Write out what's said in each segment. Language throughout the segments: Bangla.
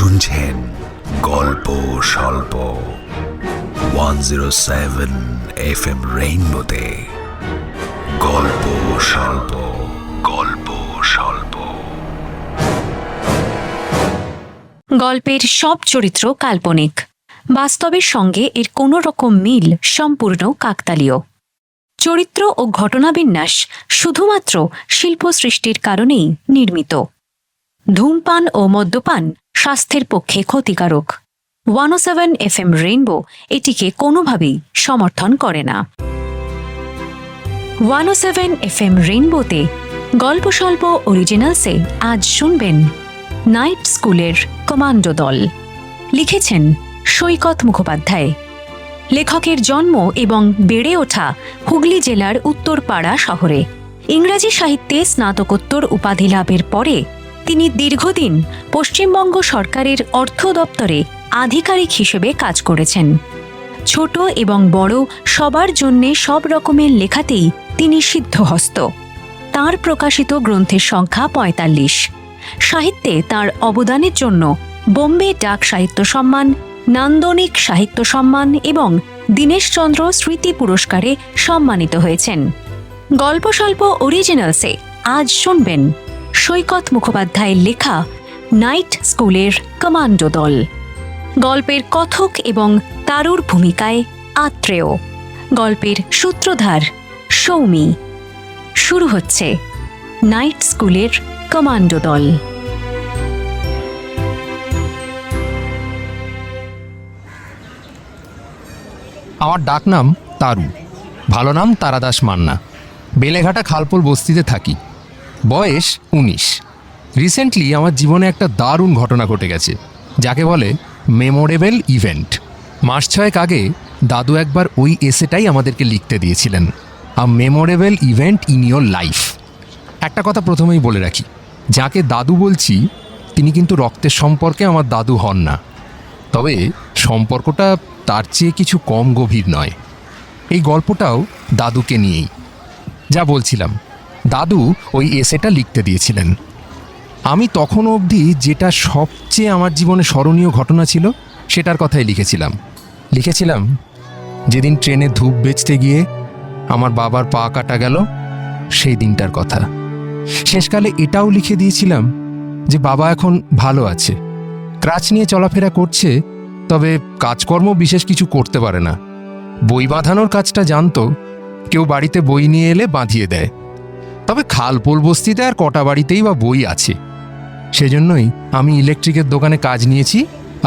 শুনছেন গল্প স্বল্প 107 FM রেইনবোতে। গল্প স্বল্প, গল্প স্বল্প। গল্পের সব চরিত্র কাল্পনিক, বাস্তবের সঙ্গে এর কোনো রকম মিল সম্পূর্ণ কাকতালীয়। চরিত্র ও ঘটনাবিন্যাস শুধুমাত্র শিল্প সৃষ্টির কারণেই নির্মিত। ধূমপান ও মদ্যপান স্বাস্থ্যের পক্ষে ক্ষতিকারক। 107 FM রেইনবো এটিকে কোনোভাবেই সমর্থন করে না। 107 FM রেইনবোতে গল্প স্বল্প অরিজিনালসে আজ শুনবেন নাইট স্কুলের কমান্ডো দল। লিখেছেন সৈকত মুখোপাধ্যায়। লেখকের জন্ম এবং বেড়ে ওঠা হুগলি জেলার উত্তরপাড়া শহরে। ইংরাজি সাহিত্যে স্নাতকোত্তর উপাধি লাভের পরে তিনি দীর্ঘদিন পশ্চিমবঙ্গ সরকারের অর্থ দপ্তরে আধিকারিক হিসেবে কাজ করেছেন। ছোট এবং বড় সবার জন্যে সব রকমের লেখাতেই তিনি সিদ্ধহস্ত। তাঁর প্রকাশিত গ্রন্থের সংখ্যা ৪৫। সাহিত্যে তাঁর অবদানের জন্য বোম্বে ডাক সাহিত্য সম্মান, নান্দনিক সাহিত্য সম্মান এবং দীনেশচন্দ্র স্মৃতি পুরস্কারে সম্মানিত হয়েছেন। গল্প স্বল্প অরিজিনালসে আজ শুনবেন সৈকত মুখোপাধ্যায়ের লেখা নাইট স্কুলের কমান্ডো দল। গল্পের কথক এবং তারুর ভূমিকায় আত্রেয়। গল্পের সূত্রধার সৌমি। শুরু হচ্ছে নাইট স্কুলের কমান্ডো দল। আমার ডাকনাম তারু, ভালো নাম তারাদাস মান্না। বেলেঘাটা খালপোল বস্তিতে থাকি। বয়স ১৯। রিসেন্টলি আমার জীবনে একটা দারুণ ঘটনা ঘটে গেছে, যাকে বলে মেমোরেবল ইভেন্ট। মাস ৬ আগে দাদু একবার ওই এসেটাই আমাদেরকে লিখতে দিয়েছিলেন, a memorable event in your life. একটা কথা প্রথমেই বলে রাখি, যাকে দাদু বলছি তিনি কিন্তু রক্তের সম্পর্কে আমার দাদু হন না, তবে সম্পর্কটা তার চেয়ে কিছু কম গভীর নয়। এই গল্পটাও দাদুকে নিয়েই। যা বলছিলাম, দাদু ওই এসেটা লিখতে দিয়েছিলেন। আমি তখন অবধি যেটা সবচেয়ে আমার জীবনে স্মরণীয় ঘটনা ছিল সেটার কথাই লিখেছিলাম যেদিন ট্রেনে ধূপ বেচতে গিয়ে আমার বাবার পা কাটা গেল সেই দিনটার কথা। শেষকালে এটাও লিখে দিয়েছিলাম যে বাবা এখন ভালো আছে, ক্রাচ নিয়ে চলাফেরা করছে, তবে কাজকর্ম বিশেষ কিছু করতে পারে না। বই বাঁধানোর কাজটা জানতো, কেউ বাড়িতে বই নিয়ে এলে বাঁধিয়ে দেয়। তবে খালপোল বস্তিতে আর কটা বাড়িতেই বা বই আছে, সেজন্যই আমি ইলেকট্রিকের দোকানে কাজ নিয়েছি,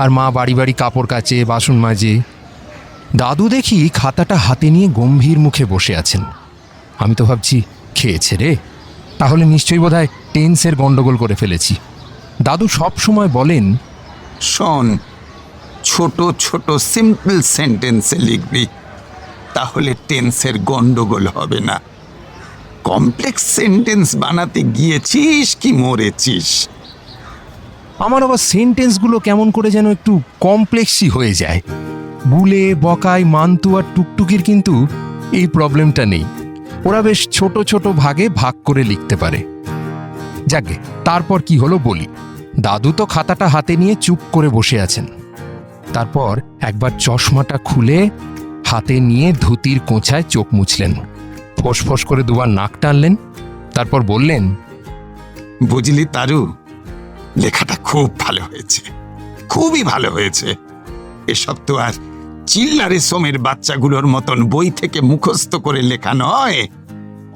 আর মা বাড়ি বাড়ি কাপড় কাচে, বাসন মাজে। দাদু দেখি খাতাটা হাতে নিয়ে গম্ভীর মুখে বসে আছেন। আমি তো ভাবছি খেয়েছে রে, তাহলে নিশ্চয়ই বোধহয় টেন্সের গন্ডগোল করে ফেলেছি। দাদু সব সময় বলেন, শোন, ছোট ছোট সিম্পল সেন্টেন্সে লিখবি, তাহলে টেন্সের গন্ডগোল হবে না। কমপ্লেক্স সেন্টেন্স বানাতে গিয়েছিস কি মরেছিস? আমার আবার সেন্টেন্সগুলো কেমন করে যেন একটু কমপ্লেক্সই হয়ে যায়। বুলে, বকাই, মান্তু আর টুকটুকির কিন্তু এই প্রবলেমটা নেই। ওরা বেশ ছোট ছোট ভাগে ভাগ করে লিখতে পারে। যাকে তারপর কি হলো বলি। দাদু তো খাতাটা হাতে নিয়ে চুপ করে বসে আছেন। তারপর একবার চশমাটা খুলে হাতে নিয়ে ধুতির কোঁচায় চোখ মুছলেন, ফোঁস করে দুবার নাক টানলেন, তারপর বললেন, বুঝলি তারু, লেখাটা খুব ভালো হয়েছে, খুবই ভালো হয়েছে। এসব তো আর চিল্লারে সোমের বাচ্চাগুলোর মতন বই থেকে মুখস্থ করে লেখা নয়।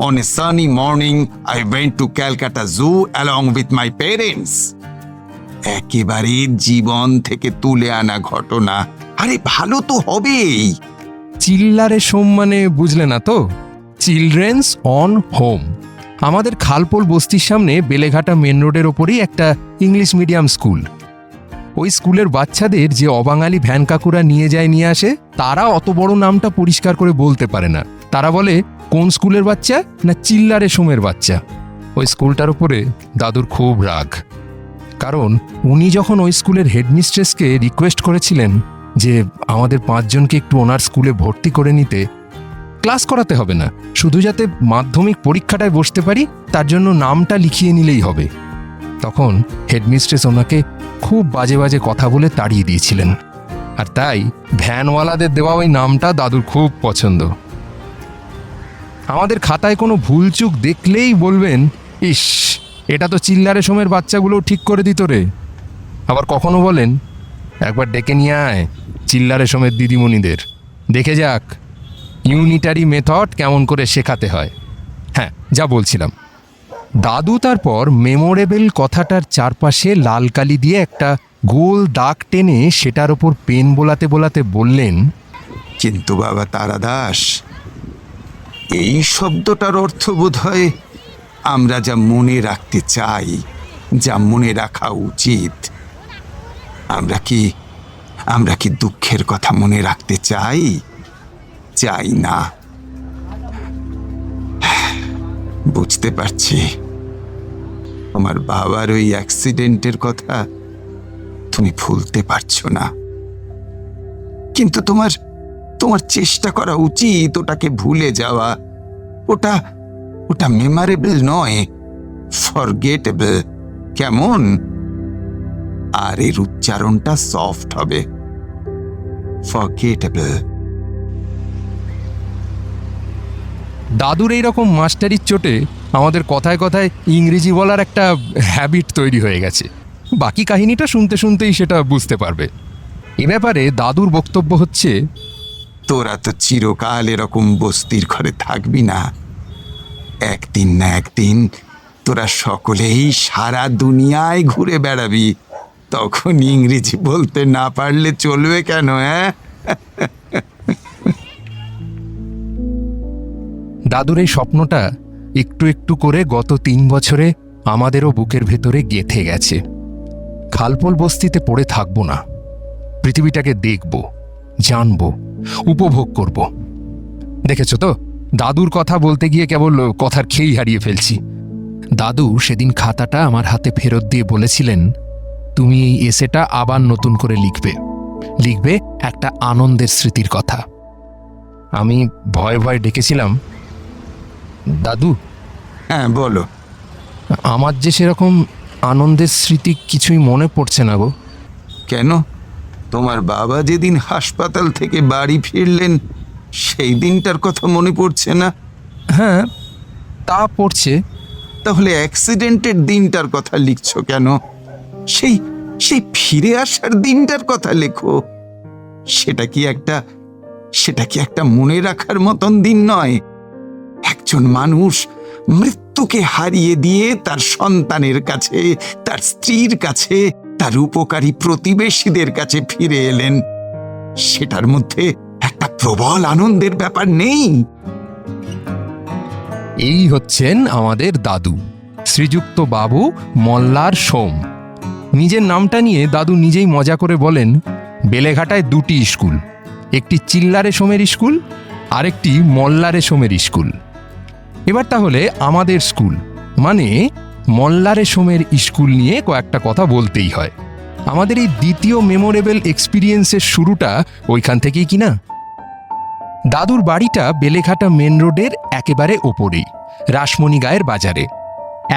On a sunny morning I went to Calcutta zoo along with my parents. একেবারে জীবন থেকে তুলে আনা ঘটনা। আরে ভালো তো হবেই। চিল্লারে সোম মানে বুঝলে না তো? Children's on home. আমাদের খালপোল বস্তির সামনে বেলেঘাটা মেন রোডের ওপরেই একটা ইংলিশ মিডিয়াম স্কুল। ওই স্কুলের বাচ্চাদের যে অবাঙালি ভ্যান কাকুরা নিয়ে নিয়ে আসে, তারা অত বড় নামটা পরিষ্কার করে বলতে পারে না। তারা বলে কোন স্কুলের বাচ্চা না চিল্লারে সোমের বাচ্চা। ওই স্কুলটার উপরে দাদুর খুব রাগ, কারণ উনি যখন ওই স্কুলের হেডমিস্ট্রেসকে রিকোয়েস্ট করেছিলেন যে আমাদের 5 জনকে একটু ওনার স্কুলে ভর্তি করে নিতে, ক্লাস করাতে হবে না, শুধু যাতে মাধ্যমিক পরীক্ষাটায় বসতে পারি তার জন্য নামটা লিখিয়ে নিলেই হবে, তখন হেডমিস্ট্রেস ওনাকে খুব বাজে বাজে কথা বলে তাড়িয়ে দিয়েছিলেন, আর তাই ভ্যানওয়ালাদের দেওয়া ওই নামটা দাদুর খুব পছন্দ। আমাদের খাতায় কোনো ভুলচুক দেখলেই বলবেন, ইস, এটা তো চিল্লারে সোমের বাচ্চাগুলো ঠিক করে দিত রে। আবার কখনো বলেন, একবার ডেকে নিয়ে আয় চিল্লারে সোমের দিদিমণিদের, দেখে যাক ইউনিটারি মেথড কেমন করে শেখাতে হয়। হ্যাঁ, যা বলছিলাম, দাদু তারপর মেমোরেবল কথাটার চারপাশে লাল কালি দিয়ে একটা গোল দাগ টেনে সেটার ওপর পেন বোলাতে বোলাতে বললেন, কিন্তু বাবা তারাদাস, এই শব্দটার অর্থ বোধহয় আমরা যা মনে রাখতে চাই, যা মনে রাখা উচিত। আমরা কি দুঃখের কথা মনে রাখতে চাই? চাই না। বুঝতে পারছি আমার বাবার ওই অ্যাক্সিডেন্টের কথা তুমি ভুলতে পারছো না, কিন্তু তোমার চেষ্টা করা উচিত ওটাকে ভুলে যাওয়া। ওটা মেমোরেবল নয়, ফরগেটেবল। কেমন? আর এর উচ্চারণটা সফট হবে, ফরগেটেবল। দাদুর এইরকম মাস্টারির চোটে আমাদের কথায় কথায় ইংরেজি বলার একটা হ্যাবিট তৈরি হয়ে গেছে। বাকি কাহিনীটা শুনতে শুনতেই সেটা বুঝতে পারবে। এ ব্যাপারে দাদুর বক্তব্য হচ্ছে, তোরা তো চিরকাল এরকম বস্তির ঘরে থাকবি না। একদিন না একদিন তোরা সকলেই সারা দুনিয়ায় ঘুরে বেড়াবি। তখন ইংরেজি বলতে না পারলে চলবে কেন? হ্যাঁ, দাদুর এই স্বপ্নটা একটু একটু করে গত 3 বছরে আমাদেরও বুকের ভেতরে গেঁথে গেছে। খালপোল বস্তিতে পড়ে থাকবো না, পৃথিবীটাকে দেখব, জানব, উপভোগ করব। দেখেছ তো, দাদুর কথা বলতে গিয়ে কেবল কথার খেই হারিয়ে ফেলছি। দাদু সেদিন খাতাটা আমার হাতে ফেরত দিয়ে বলেছিলেন, তুমি এই এসেটা আবার নতুন করে লিখবে একটা আনন্দের স্মৃতির কথা। আমি ভয়ে ভয়ে ডেকেছিলাম, দাদু। হ্যাঁ, বলো। আমার যে সেরকম আনন্দের স্মৃতি কিছুই মনে পড়ছে না গো। কেন? তোমার বাবা যেদিন হাসপাতাল থেকে বাড়ি ফিরলেন সেই দিনটার কথা মনে পড়ছে না? হ্যাঁ, তা পড়ছে। তাহলে অ্যাক্সিডেন্টের দিনটার কথা লিখছো কেন? সেই ফিরে আসার দিনটার কথা লেখো। সেটা কি একটা মনে রাখার মতন দিন নয়? একজন মানুষ মৃত্যুকে হারিয়ে দিয়ে তার সন্তানের কাছে, তার স্ত্রীর কাছে, তার উপকারী প্রতিবেশীদের কাছে ফিরে এলেন। সেটার মধ্যে একটা প্রবল আনন্দের ব্যাপার নেই? এই হচ্ছেন আমাদের দাদু, শ্রীযুক্ত বাবু মল্লার সোম। নিজের নামটা নিয়ে দাদু নিজেই মজা করে বলেন, বেলেঘাটায় 2টি স্কুল, একটি চিল্লারে সোমের স্কুল, আরেকটি মল্লারে সোমের স্কুল। এবার তাহলে আমাদের স্কুল মানে মল্লারে সোমের স্কুল নিয়ে কয়েকটা কথা বলতেই হয়। আমাদের এই দ্বিতীয় মেমোরেবল এক্সপিরিয়েন্সের শুরুটা ওইখান থেকেই কিনা। দাদুর বাড়িটা বেলেঘাটা মেন রোডের একেবারে ওপরেই, রাসমণি গায়ের বাজারে।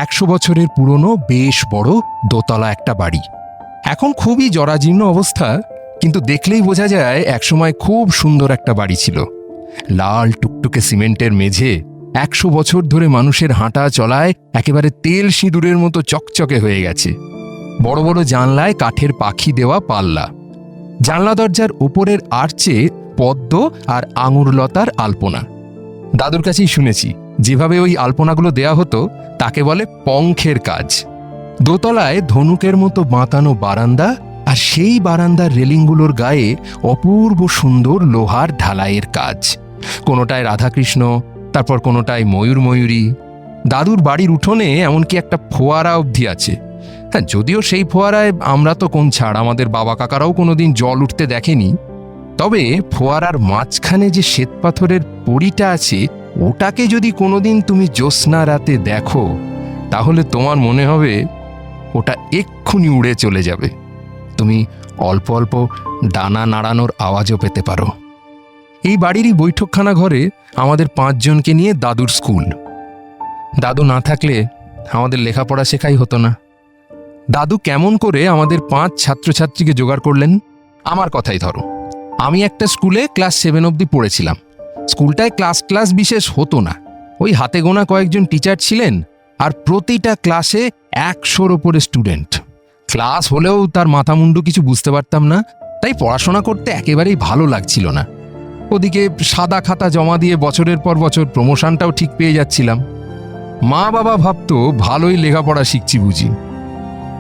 100 বছরের পুরনো বেশ বড় দোতলা একটা বাড়ি। এখন খুবই জরাজীর্ণ অবস্থা, কিন্তু দেখলেই বোঝা যায় একসময় খুব সুন্দর একটা বাড়ি ছিল। লাল টুকটুকে সিমেন্টের মেঝে, 100 বছর ধরে মানুষের হাঁটা চলায় একেবারে তেল সিঁদুরের মতো চকচকে হয়ে গেছে। বড় বড় জানলায় কাঠের পাখি দেওয়া পাল্লা, জানলা দরজার ওপরের আর্চে পদ্ম আর আঙুরলতার আলপনা। দাদুর কাছেই শুনেছি যেভাবে ওই আলপনাগুলো দেয়া হতো তাকে বলে পঙ্খের কাজ। দোতলায় ধনুকের মতো বাঁকানো বারান্দা, আর সেই বারান্দার রেলিংগুলোর গায়ে অপূর্ব সুন্দর লোহার ঢালাইয়ের কাজ। কোনোটায় রাধাকৃষ্ণ, তারপর কোনোটায় ময়ূরী। দাদুর বাড়ির উঠোনে এমনকি একটা ফোয়ারা অবধি আছে। হ্যাঁ, যদিও সেই ফোয়ারায় আমরা তো কোন ছাড়, আমাদের বাবা কাকারাও কোনোদিন জল উঠতে দেখেনি। তবে ফোয়ারার মাঝখানে যে শ্বেতপাথরের পরিটা আছে, ওটাকে যদি কোনোদিন তুমি জ্যোৎস্না রাতে দেখো, তাহলে তোমার মনে হবে ওটা এক্ষুনি উড়ে চলে যাবে। তুমি অল্প অল্প ডানা নাড়ানোর আওয়াজও পেতে পারো। এই বাড়িরই বৈঠকখানা ঘরে আমাদের 5 জনকে নিয়ে দাদুর স্কুল। দাদু না থাকলে আমাদের লেখাপড়া শেখাই হতো না। দাদু কেমন করে আমাদের 5 ছাত্রছাত্রীকে জোগাড় করলেন? আমার কথাই ধরো, আমি একটা স্কুলে ক্লাস 7 অবধি পড়েছিলাম। স্কুলটায় ক্লাস বিশেষ হতো না, ওই হাতে গোনা কয়েকজন টিচার ছিলেন, আর প্রতিটা ক্লাসে 100-র ওপরে স্টুডেন্ট। ক্লাস হলেও তার মাথা মুন্ডু কিছু বুঝতে পারতাম না, তাই পড়াশোনা করতে একেবারেই ভালো লাগছিল না। ওদিকে সাদা খাতা জমা দিয়ে বছরের পর বছর প্রমোশনটাও ঠিক পেয়ে যাচ্ছিলাম। মা বাবা ভাবতো ভালোই লেখাপড়া শিখছি বুঝি।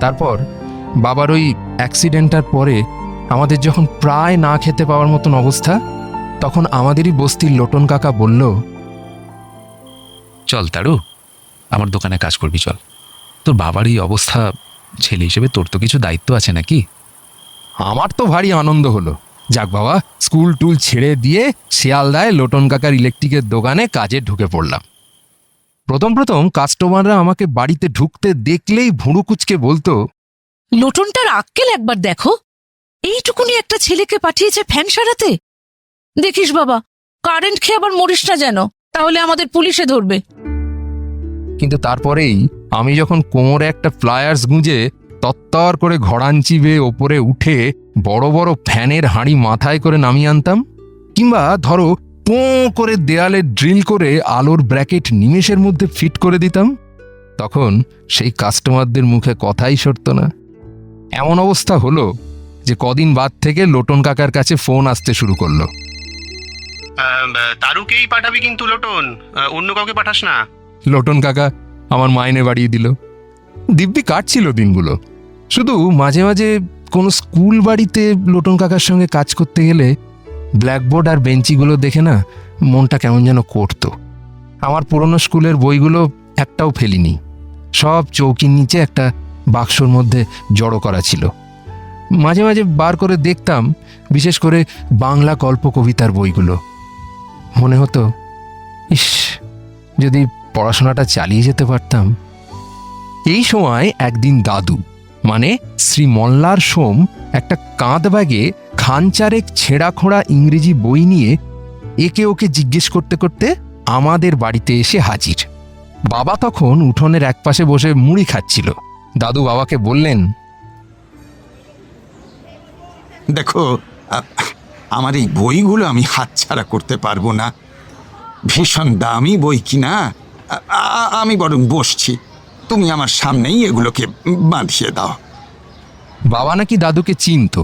তারপর বাবার ওই অ্যাক্সিডেন্টটার পরে আমাদের যখন প্রায় না খেতে পাওয়ার মতন অবস্থা, তখন আমাদেরই বস্তির লোটন কাকা বলল, চল তারু, আমার দোকানে কাজ করবি, চল। তোর বাবার এই অবস্থা, ছেলে হিসেবে তোর তো কিছু দায়িত্ব আছে নাকি? আমার তো ভারী আনন্দ হলো। যাক বাবা, স্কুল টুল ছেড়ে দিয়ে শিয়ালদায় লোটন কাকার ইলেকট্রিকের দোকানে কাজে ঢুকে পড়লাম। প্রথম কাস্টমাররা আমাকে বাড়িতে ঢুকতে দেখলেই ভুঁড়ু কুচকে বলতো, লোটনটার আক্কেল একবার দেখো, এইটুকুনি একটা ছেলেকে পাঠিয়েছে ফ্যান সারাতে। দেখিস বাবা, কারেন্ট খেয়ে আবার মরিস না যেন, তাহলে আমাদের পুলিশে ধরবে। কিন্তু তারপরেই আমি যখন কোমরে একটা ফ্লায়ার্স গুঁজে তত্তর করে ঘড়ান চিবে ওপরে উঠে বড় বড় ফ্যানের হাঁড়ি মাথায় করে নামিয়ে আনতাম, কিংবা ধরো পোঁ করে দেয়ালে ড্রিল করে আলোর ব্র্যাকেট নিমেষের মধ্যে ফিট করে দিতাম, তখন সেই কাস্টমারদের মুখে কথাই সরত না। এমন অবস্থা হলো যে কদিন বাদ থেকে লোটন কাকার কাছে ফোন আসতে শুরু করলো। তারুকেই পাঠাবি কিন্তু লোটন, অন্য কাউকে পাঠাস না। লোটন কাকা আমার মাইনে বাড়িয়ে দিল। দিব্যি কাটছিল দিনগুলো। শুধু মাঝে মাঝে কোনো স্কুল বাড়িতে লোটন কাকার সঙ্গে কাজ করতে গেলে ব্ল্যাকবোর্ড আর বেঞ্চিগুলো দেখে না মনটা কেমন যেন করতো। আমার পুরনো স্কুলের বইগুলো একটাও ফেলিনি, সব চৌকির নিচে একটা বাক্সর মধ্যে জড়ো করা ছিল। মাঝে মাঝে বার করে দেখতাম, বিশেষ করে বাংলা গল্প কবিতার বইগুলো। মনে হতো, ইস, যদি পড়াশোনাটা চালিয়ে যেতে পারতাম। এই সময় একদিন দাদু, মানে শ্রী মল্লার সোম, একটা কাঁধ ব্যাগে খানচারেক ছেঁড়া খোঁড়া ইংরেজি বই নিয়ে একে ওকে জিজ্ঞেস করতে করতে আমাদের বাড়িতে এসে হাজির। বাবা তখন উঠোনের একপাশে বসে মুড়ি খাচ্ছিল। দাদু বাবাকে বললেন, দেখো, আমার এই বইগুলো আমি হাতছাড়া করতে পারবো না। ভীষণ দামি বই কিনা। আমি বরং বসছি, তুমি আমার সামনেই এগুলোকে বাঁধিয়ে দাও। বাবা নাকি দাদুকে চিনত।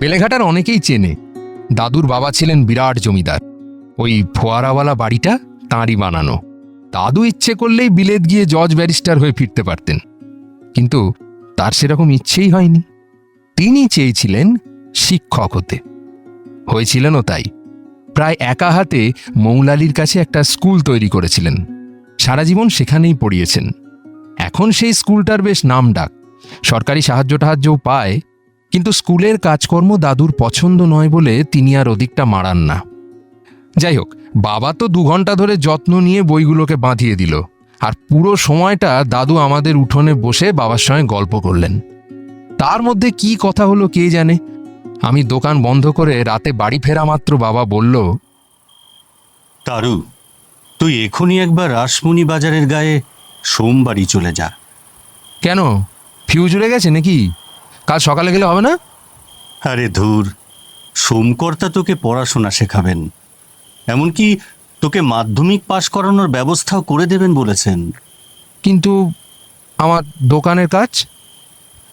বেলেঘাটার অনেকেই চেনে। দাদুর বাবা ছিলেন বিরাট জমিদার। ওই ফোয়ারাওয়ালা বাড়িটা তাঁরই বানানো। দাদু ইচ্ছে করলেই বিলেত গিয়ে জজ ব্যারিস্টার হয়ে ফিরতে পারতেন, কিন্তু তার সেরকম ইচ্ছেই হয়নি। তিনি চেয়েছিলেন শিক্ষক হতে। হয়েছিলেনও তাই। প্রায় একা হাতে মৌলালির কাছে একটা স্কুল তৈরি করেছিলেন। সারা জীবন সেখানেই পড়িয়েছেন। এখন সেই স্কুলটার বেশ নাম ডাক, সরকারি সাহায্যও পায়, কিন্তু স্কুলের কাজকর্ম দাদুর পছন্দ নয় বলে তিনি আর ওদিকটা মারান না। যাই হোক, বাবা তো 2 ঘন্টা ধরে যত্ন নিয়ে বইগুলোকে বাঁধিয়ে দিল, আর পুরো সময়টা দাদু আমাদের উঠোনে বসে বাবার সঙ্গে গল্প করলেন। তার মধ্যে কি কথা হলো কে জানে। আমি দোকান বন্ধ করে রাতে বাড়ি ফেরা মাত্র বাবা বলল, তারু, তুই এখনই একবার রাসমণি বাজারের গায়ে সোমবারই চলে যা। কেন, ফিউজ উড়ে গেছে নাকি? কাল সকালে গেলে হবে না? আরে ধুর, সোমকর্তা তোকে পড়াশোনা শেখাবেন, এমনকি তোকে মাধ্যমিক পাশ করানোর ব্যবস্থাও করে দেবেন বলেছেন। কিন্তু আমার দোকানের কাজ?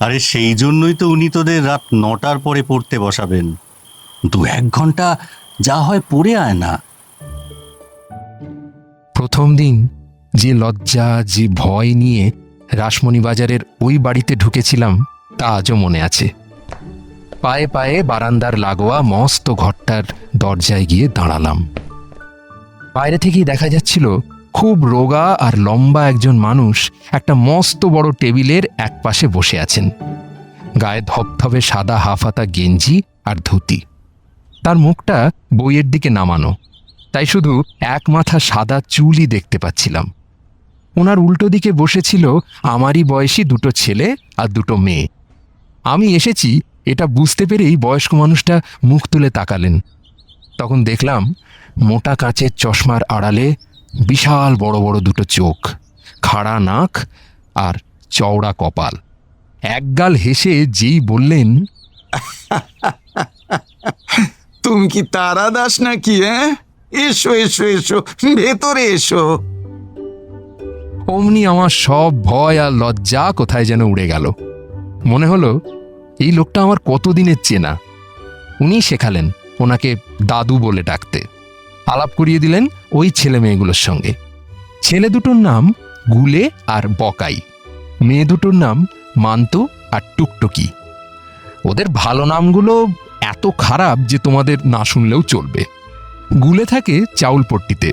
আরে সেই জন্যই তো উনি তোদের রাত 9টার পরে পড়তে বসাবেন। 2-1 ঘন্টা যা হয় পড়ে আয় না। প্রথম দিন যে লজ্জা, যে ভয় নিয়ে রাসমণি বাজারের ওই বাড়িতে ঢুকেছিলাম তা আজও মনে আছে। পায়ে পায়ে বারান্দার লাগোয়া মস্ত ঘরটার দরজায় গিয়ে দাঁড়ালাম। বাইরে থেকেই দেখা যাচ্ছিল খুব রোগা আর লম্বা একজন মানুষ একটা মস্ত বড় টেবিলের একপাশে বসে আছেন। গায়ে ধবধবে সাদা হাফহাতা গেঞ্জি আর ধুতি। তার মুখটা বইয়ের দিকে নামানো, তাই শুধু এক মাথা সাদা চুলই দেখতে পাচ্ছিলাম। ওনার উল্টো দিকে বসেছিল আমারই বয়সী 2 ছেলে আর 2 মেয়ে। আমি এসেছি এটা বুঝতে পেরেই বয়স্ক মানুষটা মুখ তুলে তাকালেন। তখন দেখলাম মোটা কাঁচের চশমার আড়ালে বিশাল বড় বড় 2 চোখ, খাড়া নাক আর চওড়া কপাল। একগাল হেসে যেই বললেন, তুমি কি তারা দাস নাকি? এসো এসো এসো, ভেতরে এসো। অমনি আমার সব ভয় আর লজ্জা কোথায় যেন উড়ে গেল। মনে হলো এই লোকটা আমার কতদিনের চেনা। উনি শেখালেন ওনাকে দাদু বলে ডাকতে। আলাপ করিয়ে দিলেন ওই ছেলে মেয়েগুলোর সঙ্গে। ছেলে দুটোর নাম গুলে আর বকাই, মেয়ে দুটোর নাম মান্তু আর টুকটুকি। ওদের ভালো নামগুলো এত খারাপ যে তোমাদের না শুনলেও চলবে। গুলে থাকে চাউলপট্টিতে।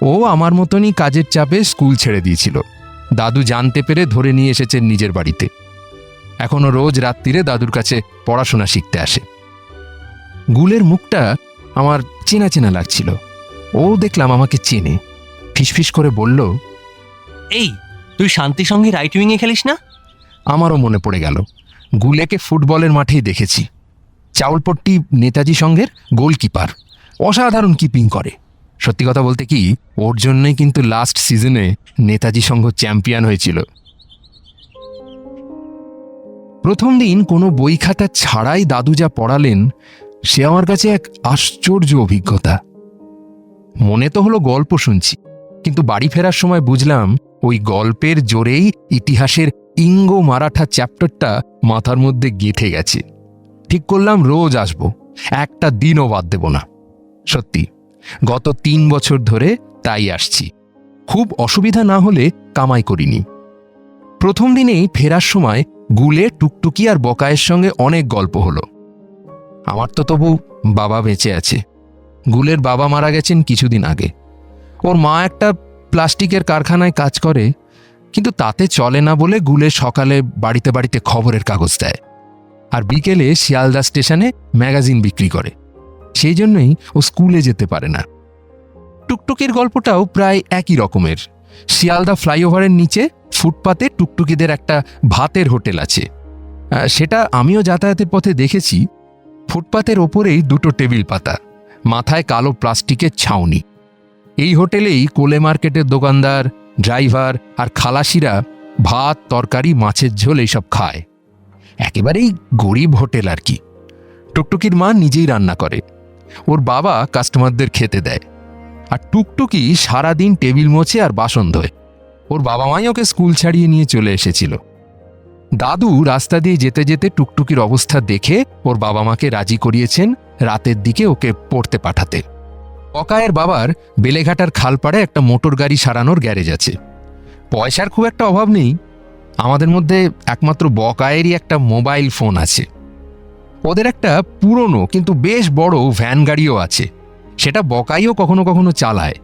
ও আমার মতনই কাজের চাপে স্কুল ছেড়ে দিয়েছিল। দাদু জানতে পেরে ধরে নিয়ে এসেছেন নিজের বাড়িতে। এখনো রোজ রাত্রিরে দাদুর কাছে পড়াশোনা শিখতে আসে। গুলের মুখটা আমার চেনা চেনা লাগছিল। ও দেখলাম আমাকে চেনে। ফিসফিস করে বলল, এই তুই শান্তি সঙ্গে রাইট উইংয়ে খেলিস না? আমারও মনে পড়ে গেল, গুলেকে ফুটবলের মাঠেই দেখেছি। চাউলপট্টি নেতাজি সংঘের গোলকিপার, অসাধারণ কিপিং করে। সত্যি কথা বলতে কি, ওর জন্যই কিন্তু লাস্ট সিজনে নেতাজি সংঘ চ্যাম্পিয়ন হয়েছিল। প্রথম দিন কোনো বই খাতা ছাড়াই দাদু যা পড়ালেন সে আমার কাছে এক আশ্চর্য অভিজ্ঞতা। মনে তো হলো গল্প শুনছি, কিন্তু বাড়ি ফেরার সময় বুঝলাম ওই গল্পের জোরেই ইতিহাসের ইঙ্গো মারাঠা চ্যাপ্টারটা মাথার মধ্যে গেঁথে গেছে। ঠিক করলাম রোজ আসব, একটা দিনও বাদ দেব না। সত্যি গত 3 বছর ধরে তাই আসছি। খুব অসুবিধা না হলে কামাই করিনি। প্রথম দিনেই ফেরার সময় গুলে, টুকটুকি আর বকায়ের সঙ্গে অনেক গল্প হলো। আমার তো তবু বাবা বেঁচে আছে। গুলের বাবা মারা গেছেন কিছুদিন আগে। ওর মা একটা প্লাস্টিকের কারখানায় কাজ করে, কিন্তু তাতে চলে না বলে গুলে সকালে বাড়িতে বাড়িতে খবরের কাগজ দেয়, আর বিকেলে শিয়ালদা স্টেশনে ম্যাগাজিন বিক্রি করে। সেই জন্যই ও স্কুলে যেতে পারে না। টুকটুকির গল্পটাও প্রায় একই রকমের। শিয়ালদা ফ্লাইওভারের নিচে ফুটপাতে টুকটুকিদের একটা ভাতের হোটেল আছে। সেটা আমিও যাতায়াতের পথে দেখেছি। ফুটপাতের ওপরেই 2টো টেবিল পাতা, মাথায় কালো প্লাস্টিকের ছাউনি। এই হোটেলেই কোলে মার্কেটের দোকানদার, ড্রাইভার আর খালাসিরা ভাত, তরকারি, মাছের ঝোল এইসব খায়। একেবারেই গরিব হোটেল আর কি। টুকটুকির মা নিজেই রান্না করে, ওর বাবা কাস্টমারদের খেতে দেয়, আর টুকটুকি সারাদিন টেবিল মোছে আর বাসন ধোয়। ওর বাবা মাই ওকে স্কুল ছাড়িয়ে নিয়ে চলে এসেছিল। দাদু রাস্তা দিয়ে যেতে যেতে টুকটুকির অবস্থা দেখে ওর বাবা মাকে রাজি করিয়েছেন রাতের দিকে ওকে পড়তে পাঠাতে। বকায়ের বাবার বেলেঘাটার খালপাড়ে একটা মোটর গাড়ি সারানোর গ্যারেজ আছে। পয়সার খুব একটা অভাব নেই। আমাদের মধ্যে একমাত্র বকায়েরই একটা মোবাইল ফোন আছে। ওদের একটা পুরনো কিন্তু বেশ বড় ভ্যান গাড়িও আছে। সেটা বকাইও কখনো কখনো চালায়।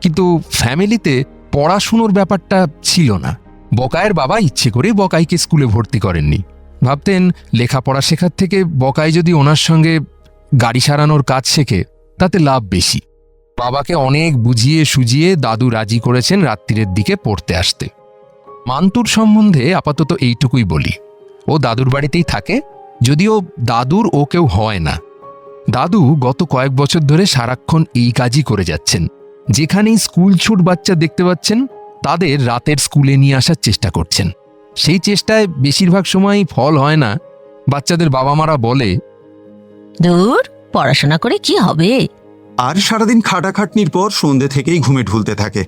কিন্তু ফ্যামিলিতে পড়াশুনোর ব্যাপারটা ছিল না। বকায়ের বাবা ইচ্ছে করে বকাইকে স্কুলে ভর্তি করেননি। ভাবতেন লেখাপড়া শেখার থেকে বকাই যদি ওনার সঙ্গে গাড়ি সারানোর কাজ শেখে তাতে লাভ বেশি। বাবাকে অনেক বুঝিয়ে সুজিয়ে দাদু রাজি করেছেন রাত্রিরের দিকে পড়তে আসতে। মান্তুর সম্বন্ধে আপাতত এইটুকুই বলি, ও দাদুর বাড়িতেই থাকে, যদিও দাদুর ও কেউ হয় না। দাদু গত কয়েক বছর ধরে সারাক্ষণ এই কাজই করে যাচ্ছেন। যেখানেই স্কুল ছুট বাচ্চা দেখতে পাচ্ছেন তাদের রাতের স্কুলে নিয়ে আসার চেষ্টা করছেন। সেই চেষ্টায় বেশিরভাগ সময়ই ফল হয় না। বাচ্চাদের বাবা মারা বলে, দূর, পড়াশোনা করে কি হবে? আর সারাদিন খাটাখাটনির পর সন্ধ্যে থেকেই ঘুমে ঢুলতে থাকে,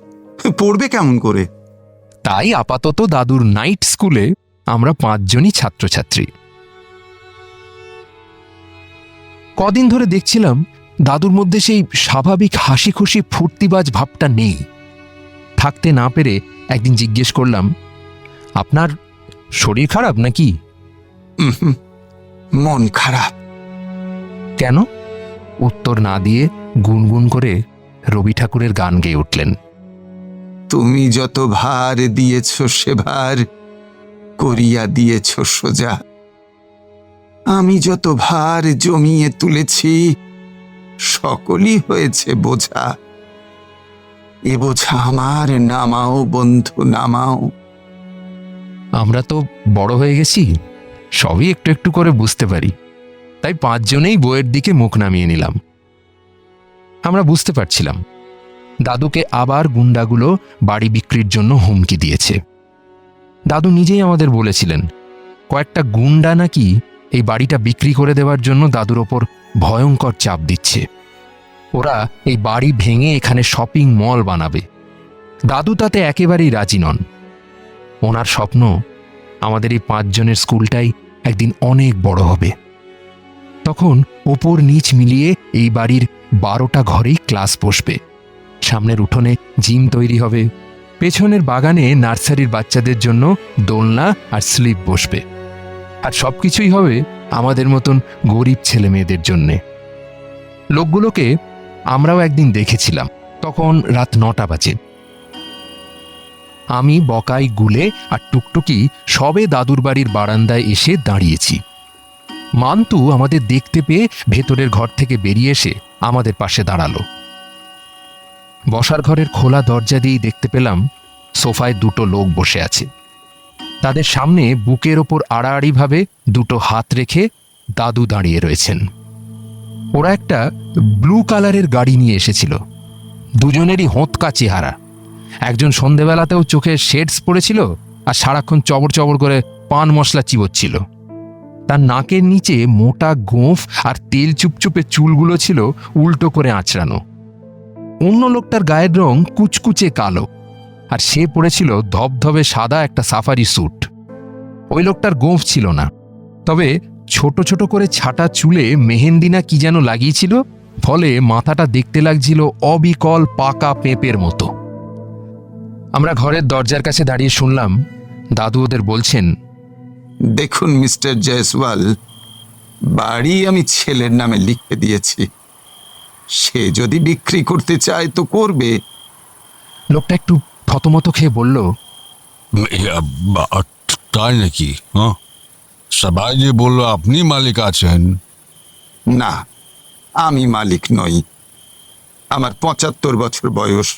পড়বে কেমন করে? তাই আপাতত দাদুর নাইট স্কুলে আমরা 5 জনই ছাত্রছাত্রী। কদিন ধরে দেখছিলাম দাদুর মধ্যে সেই স্বাভাবিক হাসি খুশি ফুর্তিবাজ ভাবটা নেই। থাকতে না পেরে একদিন জিজ্ঞেস করলাম, আপনার শরীর খারাপ নাকি? মন খারাপ। কেন? উত্তর না দিয়ে গুনগুন করে রবি ঠাকুরের গান গেয়ে উঠলেন। তুমি যত ভার দিয়েছ সে ভার করিয়া দিয়েছ সোজা, আমি যত ভার জমিয়ে তুলেছি সকলই হয়েছে বোঝা। এ বোঝা আমার, নামাও বন্ধু নামাও। আমরা তো বড় হয়ে গেছি, সবই একটু একটু করে বুঝতে পারি। তাই 5 জনেই বইয়ের দিকে মুখ নামিয়ে নিলাম। আমরা বুঝতে পারছিলাম দাদুকে আবার গুন্ডাগুলো বাড়ি বিক্রির জন্য হুমকি দিয়েছে। দাদু নিজেই আমাদের বলেছিলেন, কয়েকটা গুন্ডা নাকি এই বাড়িটা বিক্রি করে দেওয়ার জন্য দাদুর ওপর ভয়ঙ্কর চাপ দিচ্ছে। ওরা এই বাড়ি ভেঙে এখানে শপিং মল বানাবে। দাদু তাতে একেবারেই রাজি নন। ওনার স্বপ্ন আমাদের এই 5 জনের স্কুলটাই একদিন অনেক বড় হবে। তখন ওপর নিচ মিলিয়ে এই বাড়ির 12টা ঘরেই ক্লাস বসবে। সামনের উঠোনে জিম তৈরি হবে, পেছনের বাগানে নার্সারির বাচ্চাদের জন্য দোলনা আর স্লিপ বসবে, আর সবকিছুই হবে আমাদের মতন গরিব ছেলে মেয়েদের জন্যে। লোকগুলোকে আমরাও একদিন দেখেছিলাম, তখন রাত 9টা বাজে। আমি, বকাই, গুলে আর টুকটুকি সবে দাদুর বাড়ির বারান্দায় এসে দাঁড়িয়েছি। মান্তু আমাদের দেখতে পেয়ে ভেতরের ঘর থেকে বেরিয়ে এসে আমাদের পাশে দাঁড়ালো। বসার ঘরের খোলা দরজা দিয়েই দেখতে পেলাম সোফায় 2টো লোক বসে আছে। তাদের সামনে বুকের ওপর আড়াআড়িভাবে 2টো হাত রেখে দাদু দাঁড়িয়ে রয়েছেন। ওরা একটা ব্লু কালারের গাড়ি নিয়ে এসেছিল। দুজনেরই হোঁতকা চেহারা। একজন সন্ধেবেলাতেও চোখে শেডস পড়েছিল আর সারাক্ষণ চবর চবর করে পান মশলা চিবোচ্ছিল। তার নাকের নিচে মোটা গোঁফ আর তেল চুপচুপে চুলগুলো ছিল উল্টো করে আঁচড়ানো। অন্য লোকটার গায়ের রং কুচকুচে কালো, আর সে পরেছিল ধবধবে সাদা একটা সাফারি স্যুট। ওই লোকটার গোঁফ ছিল না, তবে ছোট ছোট করে ছাটা চুলে মেহেন্দি না কি যেন লাগিয়েছিল, ফলে মাথাটা দেখতে লাগছিল অবিকল পাকা পেঁপের মতো। আমরা ঘরের দরজার কাছে দাঁড়িয়ে শুনলাম দাদু ওদের বলছেন, দেখুন মিস্টার জয়সওয়াল, বাড়ি আমি ছেলের নামে লিখে দিয়েছি। সে যদি বিক্রি করতে চায় তো করবে। লোকটা একটু থতমত খেয়ে বলল, তাই নাকি? হ্যাঁ, সবাই যে বললো আপনি মালিক আছেন। না, আমি মালিক নই। আমার 75 বছর বয়স।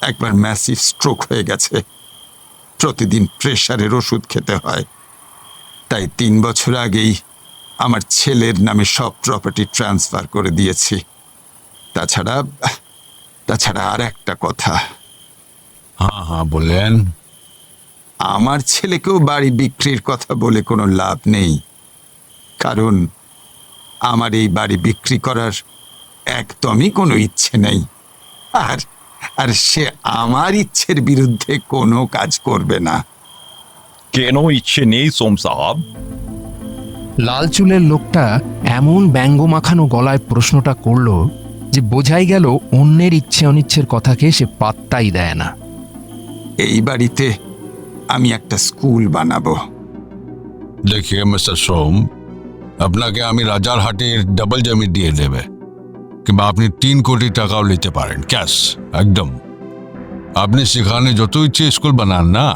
একবার ম্যাসিভ স্ট্রোক হয়ে গেছে। প্রতিদিন প্রেশারের ওষুধ খেতে হয়। তাই 3 বছর আগেই আমার ছেলের নামে সব প্রপার্টি ট্রান্সফার করে দিয়েছি। তাছাড়া আর একটা কথা। হ্যাঁ বলেন। আমার ছেলেকেও বাড়ি বিক্রির কথা বলে কোনো লাভ নেই, কারণ আমার এই বাড়ি বিক্রি করার একদমই কোনো ইচ্ছে নেই। আর সে আমার ইচ্ছের বিরুদ্ধে কোনো কাজ করবে না। কেন ইচ্ছে নেই সোম সাহাব? লাল চুলের লোকটা এমন ব্যঙ্গ মাখানো গলায় প্রশ্নটা করল যে বোঝাই গেল অন্যের ইচ্ছে অনিচ্ছের কথাকে সে পাত্তাই দেয় না। এই বাড়িতে আমি একটা স্কুল বানাবো। দেখিয়ে মিস্টার সোম, আপনাকে আমি রাজারহাটের ডাবল জমি দিয়ে দেবে, কিংবা আপনি 3 কোটি টাকাও নিতে পারেন ক্যাশ একদম। আপনি সেখানে যত ইচ্ছে স্কুল বানান না।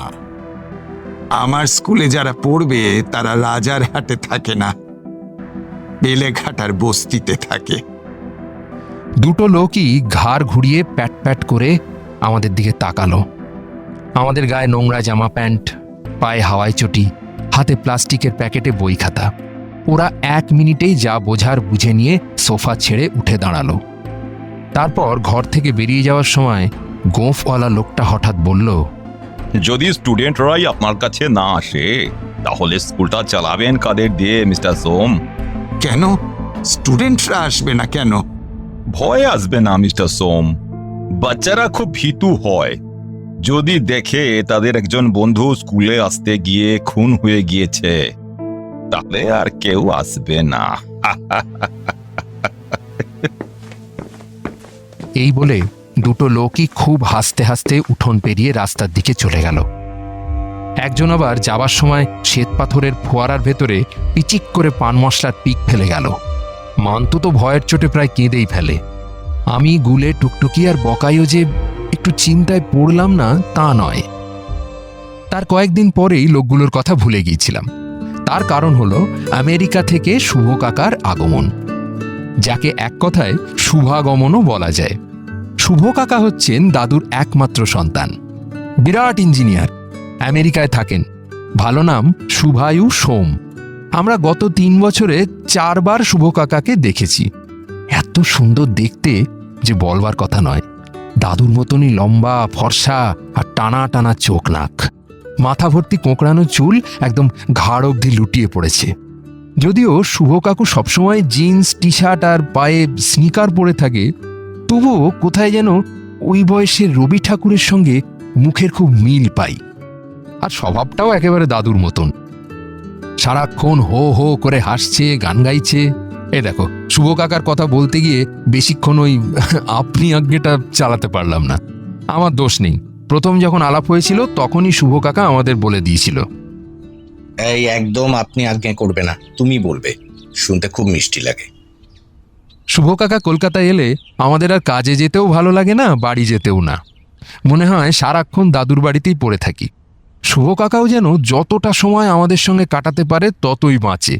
আমার স্কুলে যারা পড়বে তারা রাজারহাটে থাকে না, বেলেঘাটার বস্তিতে থাকে। 2টো লোকই ঘাড় ঘুরিয়ে প্যাট প্যাট করে আমাদের দিকে তাকালো। আমাদের গায়ে নোংরা জামা প্যান্ট, পায়ে হাওয়াই চটি, হাতে প্লাস্টিকের প্যাকেটে বই খাতা। ওরা 1 মিনিটেই যা বোঝার বুঝে নিয়ে সোফা ছেড়ে উঠে দাঁড়ালো। তারপর ঘর থেকে বেরিয়ে যাওয়ার সময় গোঁফওয়ালা লোকটা হঠাৎ বলল, যদি স্টুডেন্টরাই আপনার কাছে না আসে তাহলে স্কুলটা চালাবেন কাদের দিয়ে মিস্টার সোম? কেন স্টুডেন্টরা আসবে না কেন? ভয় আসবে না মিস্টার সোম। বাচ্চারা খুব ভীতু হয়। যদি দেখে তাদের একজন বন্ধু স্কুলে আসতে গিয়ে খুন হয়ে গিয়েছে, তাহলে আর কেউ আসবে না। এই বলে 2টো লোকই খুব হাসতে হাসতে উঠোন পেরিয়ে রাস্তার দিকে চলে গেল। একজন আবার যাবার সময় শ্বেতপাথরের ফোয়ারার ভেতরে পিচিক করে পান মশলার পিক ফেলে গেল। মান্তু তো ভয়ের চোটে প্রায় কেঁদেই ফেলে। আমি, গুলে, টুকটুকি আর বকাইও যে একটু চিন্তায় পড়লাম না তা নয়। তার কয়েকদিন পরেই লোকগুলোর কথা ভুলে গিয়েছিলাম। তার কারণ হলো আমেরিকা থেকে শুভ কাকার আগমন, যাকে এক কথায় শুভাগমনও বলা যায়। শুভ কাকা হচ্ছেন দাদুর একমাত্র সন্তান। বিরাট ইঞ্জিনিয়ার, আমেরিকায় থাকেন। ভালো নাম শুভায়ু সোম। আমরা গত 3 বছরে 4 বার শুভ কাকাকে দেখেছি। এত সুন্দর দেখতে যে বলবার কথা নয়। দাদুর মতনই লম্বা, ফর্সা আর টানা টানা চোখ নাক। মাথা ভর্তি কোঁকড়ানো চুল একদম ঘাড় অবধি লুটিয়ে পড়েছে। যদিও শুভ কাকু সবসময় জিন্স টি শার্ট আর পায়ে স্নিকার পরে থাকে, তবুও কোথায় যেন ওই বয়সের রবি ঠাকুরের সঙ্গে মুখের খুব মিল পাই। আর স্বভাবটাও একেবারে দাদুর মতন, সারাক্ষণ হো হো করে হাসছে, গান গাইছে। এ দেখো, শুভ কাকার কথা বলতে গিয়ে বেশিক্ষণ ওই আপনি আজ্ঞেটা চালাতে পারলাম না। আমার দোষ নেই, প্রথম যখন আলাপ হয়েছিল তখনই শুভ কাকা আমাদের বলে দিয়েছিল। এই একদম আপনি আজ্ঞা করবে না, তুমি বলবে, শুনতে খুব মিষ্টি লাগে। শুভ কাকা কলকাতায় এলে আমাদের আর কাজে যেতেও ভালো লাগে না, বাড়ি যেতেও না। মনে হয় সারাক্ষণ দাদুর বাড়িতেই পড়ে থাকি। শুভ কাকাও যেন যতটা সময় আমাদের সঙ্গে কাটাতে পারে ততই বাঁচে।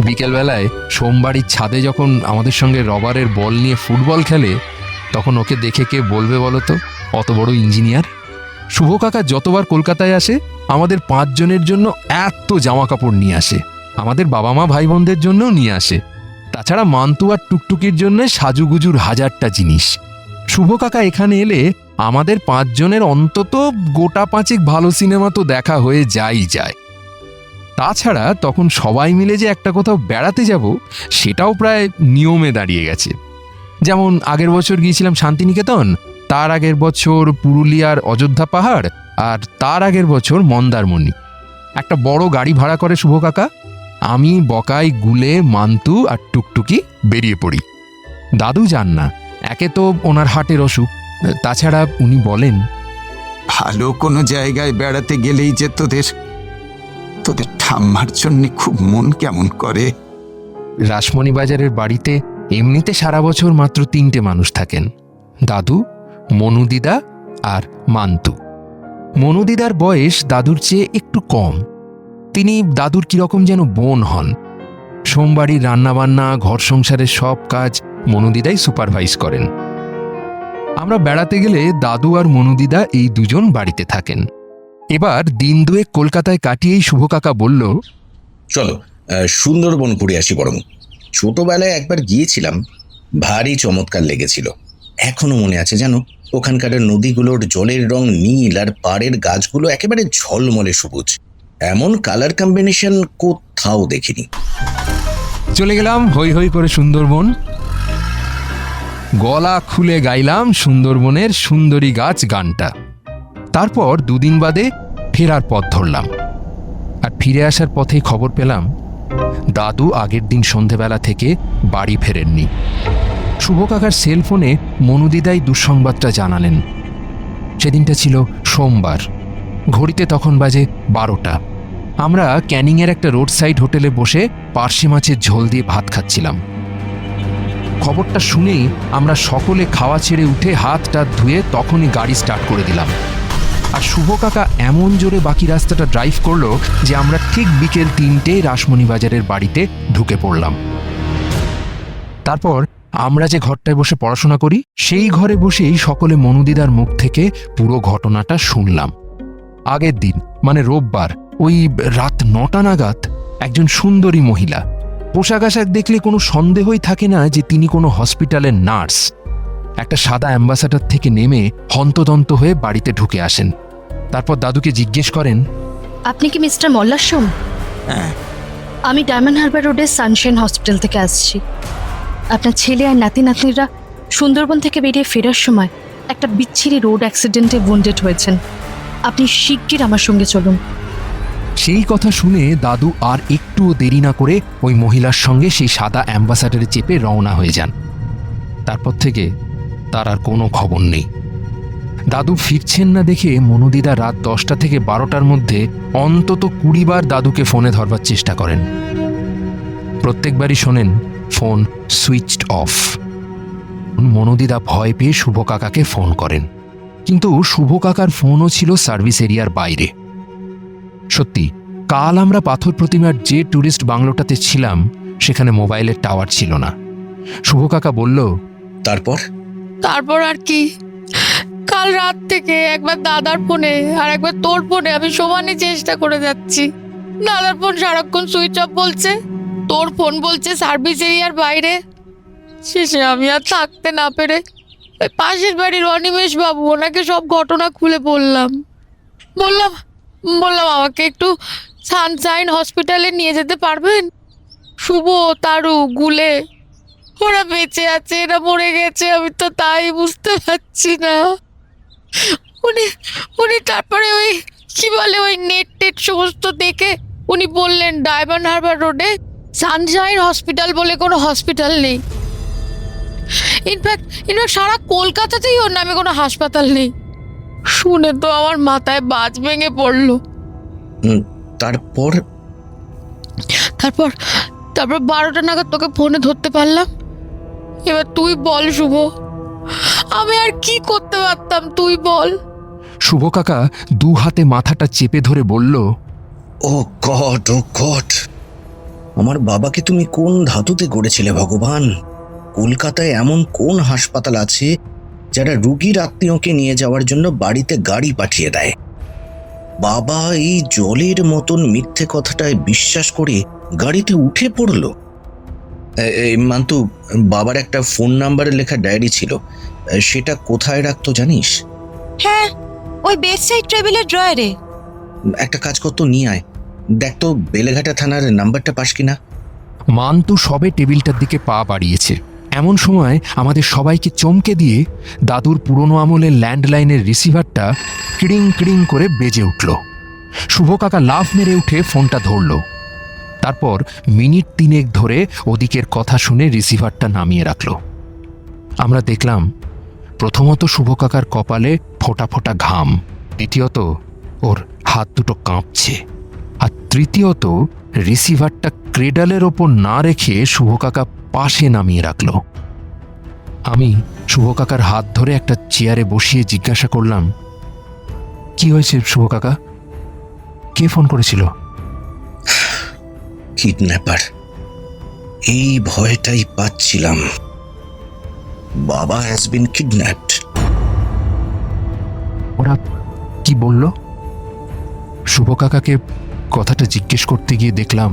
বিকেলবেলায় সোমবাড়ির ছাদে যখন আমাদের সঙ্গে রবারের বল নিয়ে ফুটবল খেলে, তখন ওকে দেখে কে বলবে বলো তো, অত বড় ইঞ্জিনিয়ার। শুভ কাকা যতবার কলকাতায় আসে আমাদের 5 জনের জন্য এত জামা কাপড় নিয়ে আসে, আমাদের বাবা মা ভাই বোনদের জন্যও নিয়ে আসে। তাছাড়া মান্তু আর টুকটুকির জন্য সাজুগুজুর 1000টা জিনিস। শুভ কাকা এখানে এলে আমাদের 5 জনের অন্তত গোটা 5 ভালো সিনেমা তো দেখা হয়ে যায়। তাছাড়া তখন সবাই মিলে যে একটা কোথাও বেড়াতে যাব, সেটাও প্রায় নিয়মে দাঁড়িয়ে গেছে। যেমন আগের বছর গিয়েছিলাম শান্তিনিকেতন, তার আগের বছর পুরুলিয়ার অযোধ্যা পাহাড়, আর তার আগের বছর মন্দারমণি। একটা বড় গাড়ি ভাড়া করে শুভ কাকা, আমি, বকাই, গুলে, মান্তু আর টুকটুকি বেরিয়ে পড়ি। দাদু যান না, একে তো ওনার হার্টের অসুখ, তাছাড়া উনি বলেন, ভালো কোনো জায়গায় বেড়াতে গেলেই যে তোদের ঠাম্মার জন্য খুব মন কেমন করে। রাসমণি বাজারের বাড়িতে এমনিতে সারা বছর মাত্র 3টে মানুষ থাকেন, দাদু, মনুদিদা আর মান্তু। মনুদিদার বয়স দাদুর চেয়ে একটু কম। তিনি দাদুর কিরকম যেন বোন হন। সোমবাড়ির রান্নাবান্না, ঘর সংসারের সব কাজ মনুদিদাই সুপারভাইজ করেন। আমরা বেড়াতে গেলে দাদু আর মনুদিদা এই দুজন বাড়িতে থাকেন। এবার দিন দুয়েক কলকাতায় কাটিয়েই শুভ কাকা বলল, চলো সুন্দরবন ঘুরে আসি বরং। ছোটবেলায় একবার গিয়েছিলাম, ভারী চমৎকার লেগেছিল। এখনো মনে আছে জানো, ওখানকার নদীগুলোর জলের রং নীল আর পাড়ের গাছগুলো একেবারে ঝলমলে সবুজ। এমন কালার কম্বিনেশন কোথাও দেখিনি। চলে গেলাম হই হই করে সুন্দরবন। গলা খুলে গাইলাম সুন্দরবনের সুন্দরী গাছ গানটা। তারপর 2 দিন বাদে ফেরার পথ ধরলাম। আর ফিরে আসার পথেই খবর পেলাম দাদু আগের দিন সন্ধেবেলা থেকে বাড়ি ফেরেননি। শুভ কাকার সেলফোনে মনুদিদাই দুঃসংবাদটা জানালেন। সেদিনটা ছিল সোমবার, ঘড়িতে তখন বাজে 12টা। আমরা ক্যানিংয়ের একটা রোড সাইড হোটেলে বসে পার্শে মাছের ঝোল দিয়ে ভাত খাচ্ছিলাম। খবরটা শুনেই আমরা সকলে খাওয়া ছেড়ে উঠে হাত টাত ধুয়ে তখনই গাড়ি স্টার্ট করে দিলাম। আর শুভ কাকা এমন জোরে বাকি রাস্তাটা ড্রাইভ করলো যে আমরা ঠিক বিকেল 3টেয় রাসমণি বাজারের বাড়িতে ঢুকে পড়লাম। তারপর আমরা যে ঘরটায় বসে পড়াশোনা করি, সেই ঘরে বসেই সকলে মনুদিদার মুখ থেকে পুরো ঘটনাটা শুনলাম। আগের দিন মানে রোববার ওই রাত 9টা নাগাদ একজন সুন্দরী মহিলা, পোশাক আশাক দেখলে কোনো সন্দেহই থাকে না যে তিনি কোনো হসপিটালের নার্স, একটা সাদা অ্যাম্বাসাডার থেকে নেমে হন্তদন্ত হয়ে বাড়িতে ঢুকে আসেন। তারপর দাদুকে জিজ্ঞেস করেন, আপনি কি মিস্টার মল্লার সোম? হ্যাঁ। আমি ডায়মন্ড হারবার রোডের সানশাইন হসপিটাল থেকে আসছি। আপনার ছেলে আর নাতি নাতনিরা সুন্দরবন থেকে বেরিয়ে ফেরার সময় একটা বিচ্ছিরি রোড অ্যাক্সিডেন্টে ওয়েন্ডেড হয়েছেন। আপনি শিগগির আমার সঙ্গে চলুন। সেই কথা শুনে দাদু আর একটুও দেরি না করে ওই মহিলার সঙ্গে সেই সাদা অ্যাম্বাসাডারে চেপে রওনা হয়ে যান। তারপর থেকে তার আর কোনো খবর নেই। দাদু ফিরছেন না দেখে মনুদিদা রাত 10টা থেকে 12টার মধ্যে অন্তত 20 বার দাদুকে ফোনে ধরবার চেষ্টা করেন। প্রত্যেকবারই শোনেন ফোন সুইচড অফ। মনুদিদা ভয় পেয়ে শুভ কাকাকে ফোন করেন, কিন্তু শুভ কাকার ফোনও ছিল সার্ভিস এরিয়ার বাইরে। সত্যি, কাল আমরা পাথর প্রতিমার যে ট্যুরিস্ট বাংলোটাতে ছিলাম সেখানে মোবাইলের টাওয়ার ছিল না। শুভ কাকা বলল, তারপর আর কি, কাল রাত থেকে একবার দাদার ফোনে আর একবার তোর ফোনে আমি সমানে চেষ্টা করে যাচ্ছি। দাদার ফোন সারাক্ষণ সুইচ অফ বলছে, তোর ফোন বলছে সার্ভিস এরিয়ার বাইরে। শেষে আমি আর থাকতে না পেরে ওই পাশের বাড়ির অনিমেষ বাবু, ওনাকে সব ঘটনা খুলে বললাম বললাম আমাকে একটু সানশাইন হসপিটালে নিয়ে যেতে পারবেন? শুভ, তারু, গুলে ওরা বেঁচে আছে, এরা মরে গেছে, আমি তো তাই বুঝতে পারছি না। উনি উনি তারপরে ওই কি বলে ওই নেট টেট সমস্ত দেখে উনি বললেন ডায়মন্ড হারবার রোডে সানশাইন হসপিটাল বলে কোনো হসপিটাল নেই। ইনফ্যাক্ট সারা কলকাতাতেই ওর নামে কোনো হাসপাতাল নেই। শুনে তো আমার মাথায় বাজ ভেঙে পড়লো। তারপর তারপর তারপর 12টা নাগাদ তোকে ফোনে ধরতে পারলাম। এবার তুই বল শুভ, আমি আর কি করতে পারতাম, তুই বল। শুভ কাকা 2 হাতে মাথাটা চেপে ধরে বলল, ও গড, আমার বাবাকে তুমি কোন ধাতুতে গড়েছিলে ভগবান? কলকাতায় এমন কোন হাসপাতাল আছে যারা রুগীর আত্মীয়কে নিয়ে যাওয়ার জন্য বাড়িতে গাড়ি পাঠিয়ে দেয়? বাবা এই জলের মতন মিথ্যে কথাটায় বিশ্বাস করে গাড়িতে উঠে পড়লো। মান্তু, বাবার একটা ফোন নাম্বারে লেখা ডায়েরি ছিল, সেটা কোথায় রাখতো জানিস? হ্যাঁ, ওই বেডসাইড টেবিলের ড্রয়ারে। একটা কাজ করতো, নিয়ে আয়, দেখ তো বেলেঘাটা থানার নাম্বারটা পাস কিনা। মান্তু সবে টেবিলটার দিকে পা বাড়িয়েছে, এমন সময় আমাদের সবাইকে চমকে দিয়ে দাদুর পুরনো আমলের ল্যান্ডলাইনের রিসিভারটা কিড়িং কিড়িং করে বেজে উঠল। শুভ কাকা লাফ মেরে উঠে ফোনটা ধরল। তারপর মিনিট 3 ধরে ওদিকের কথা শুনে রিসিভারটা নামিয়ে রাখল। আমরা দেখলাম, প্রথমত শুভ কাকার কপালে ফোঁটা ফোঁটা ঘাম, দ্বিতীয়ত ওর হাত দুটো কাঁপছে, আর তৃতীয়ত রিসিভারটা ক্রেডালের ওপর না রেখে শুভ কাকা পাশে নামিয়ে রাখল। আমি শুভ কাকার হাত ধরে একটা চেয়ারে বসিয়ে জিজ্ঞাসা করলাম, কি হয়েছে শুভ কাকা? কে ফোন করেছিল? কিডন্যাপার। এই ভয়টাই পাচ্ছিলাম। বাবা হ্যাজ বিন কিডন্যাপড। ওরা কি বলল? শুভ কাকাকে কথাটা জিজ্ঞেস করতে গিয়ে দেখলাম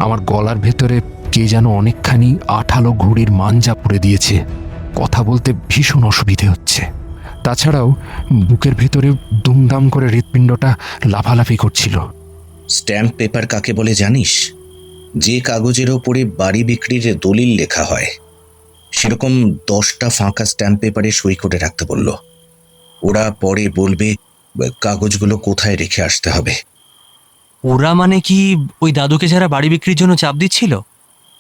আমার গলার ভেতরে কে যেন অনেকখানি আঠালো ঘুড়ির মাঞ্জা পড়ে দিয়েছে। কথা বলতে ভীষণ অসুবিধে হচ্ছে। তাছাড়াও বুকের ভেতরে দুমদাম করে হৃৎপিণ্ডটা লাফালাফি করছিল। স্ট্যাম্প পেপার কাকে বলে জানিস? যে কাগজের ওপরে বাড়ি বিক্রির দলিল লেখা হয়, সেরকম 10টা ফাঁকা স্ট্যাম্প পেপারে সই করে রাখতে বলল। ওরা পরে বলবে কাগজগুলো কোথায় রেখে আসতে হবে। ওরা মানে কি ওই দাদুকে যারা বাড়ি বিক্রির জন্য চাপ দিচ্ছিল?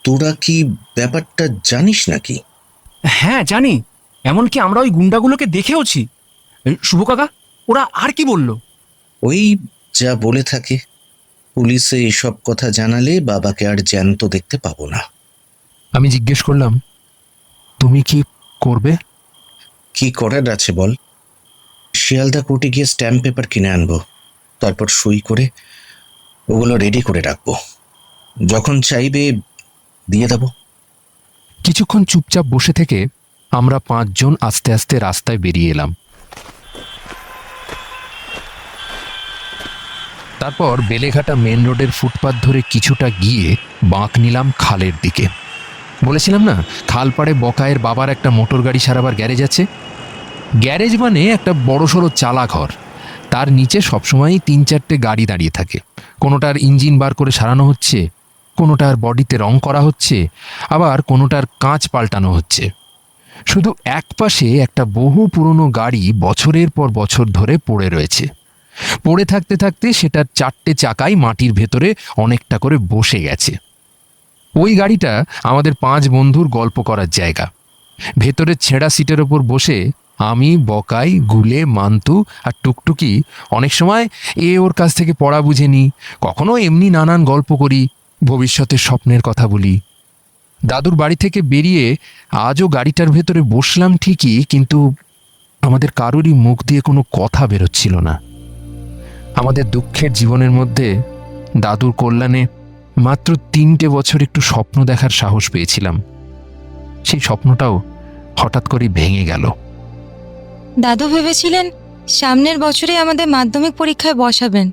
তোরা কি ব্যাপারটা জানিস নাকি? হ্যাঁ জানি, এমনকি আমরা ওই গুন্ডাগুলোকে দেখেওছি। শুভ কাকা, ওরা আর কি বলল? ওই যা বলে থাকে, পুলিশে এসব কথা জানালে বাবাকে আর জ্যান্ত দেখতে পাবো না। আমি জিজ্ঞেস করলাম, তুমি কি করবে? কি করার আছে বল? শিয়ালদা কোর্টে গিয়ে স্ট্যাম্প পেপার কিনে আনবো, তারপর সই করে ওগুলো রেডি করে রাখবো, যখন চাইবে দিয়ে দেব। কিছুক্ষণ চুপচাপ বসে থেকে আমরা 5 জন আস্তে আস্তে রাস্তায় বেরিয়ে এলাম। তারপর বেলেঘাটা মেন রোডের ফুটপাত ধরে কিছুটা গিয়ে বাঁক নিলাম খালের দিকে। বলেছিলাম না, খালপাড়ে বকায়ের বাবার একটা মোটর গাড়ি সারাবার গ্যারেজ আছে। গ্যারেজ মানে একটা বড়সড় চালা ঘর, তার নিচে সবসময়ই 3-4টে গাড়ি দাঁড়িয়ে থাকে। কোনোটার ইঞ্জিন বার করে সারানো হচ্ছে, কোনোটার বডিতে রং করা হচ্ছে, আবার কোনোটার কাঁচ পাল্টানো হচ্ছে। শুধু এক পাশে একটা বহু পুরনো গাড়ি বছরের পর বছর ধরে পড়ে রয়েছে। পড়ে থাকতে থাকতে সেটার 4টে চাকাই মাটির ভেতরে অনেকটা করে বসে গেছে। ওই গাড়িটা আমাদের 5 বন্ধুর গল্প করার জায়গা। ভেতরে ছেঁড়া সিটের ওপর বসে আমি, বকাই, গুলে, মান্তু আর টুকটুকি অনেক সময় ওর কাছ থেকে পড়া বুঝে নিই, কখনো এমনি নানান গল্প করি, ভবিষ্যতের স্বপ্নের কথা বলি। দাদুর বাড়ি থেকে বেরিয়ে আজও গাড়িটার ভেতরে বসলাম ঠিকই, কিন্তু আমাদের কারোরই মুখ দিয়ে কোনো কথা বেরোচ্ছিল না। আমাদের দুঃখের জীবনের মধ্যে দাদুর কল্যাণে মাত্র 3টে বছর একটু স্বপ্ন দেখার সাহস পেয়েছিলাম। সেই স্বপ্নটাও হঠাৎ করে ভেঙে গেল। দাদু ভেবেছিলেন সামনের বছরে আমাদের মাধ্যমিক পরীক্ষায় বসাবেন।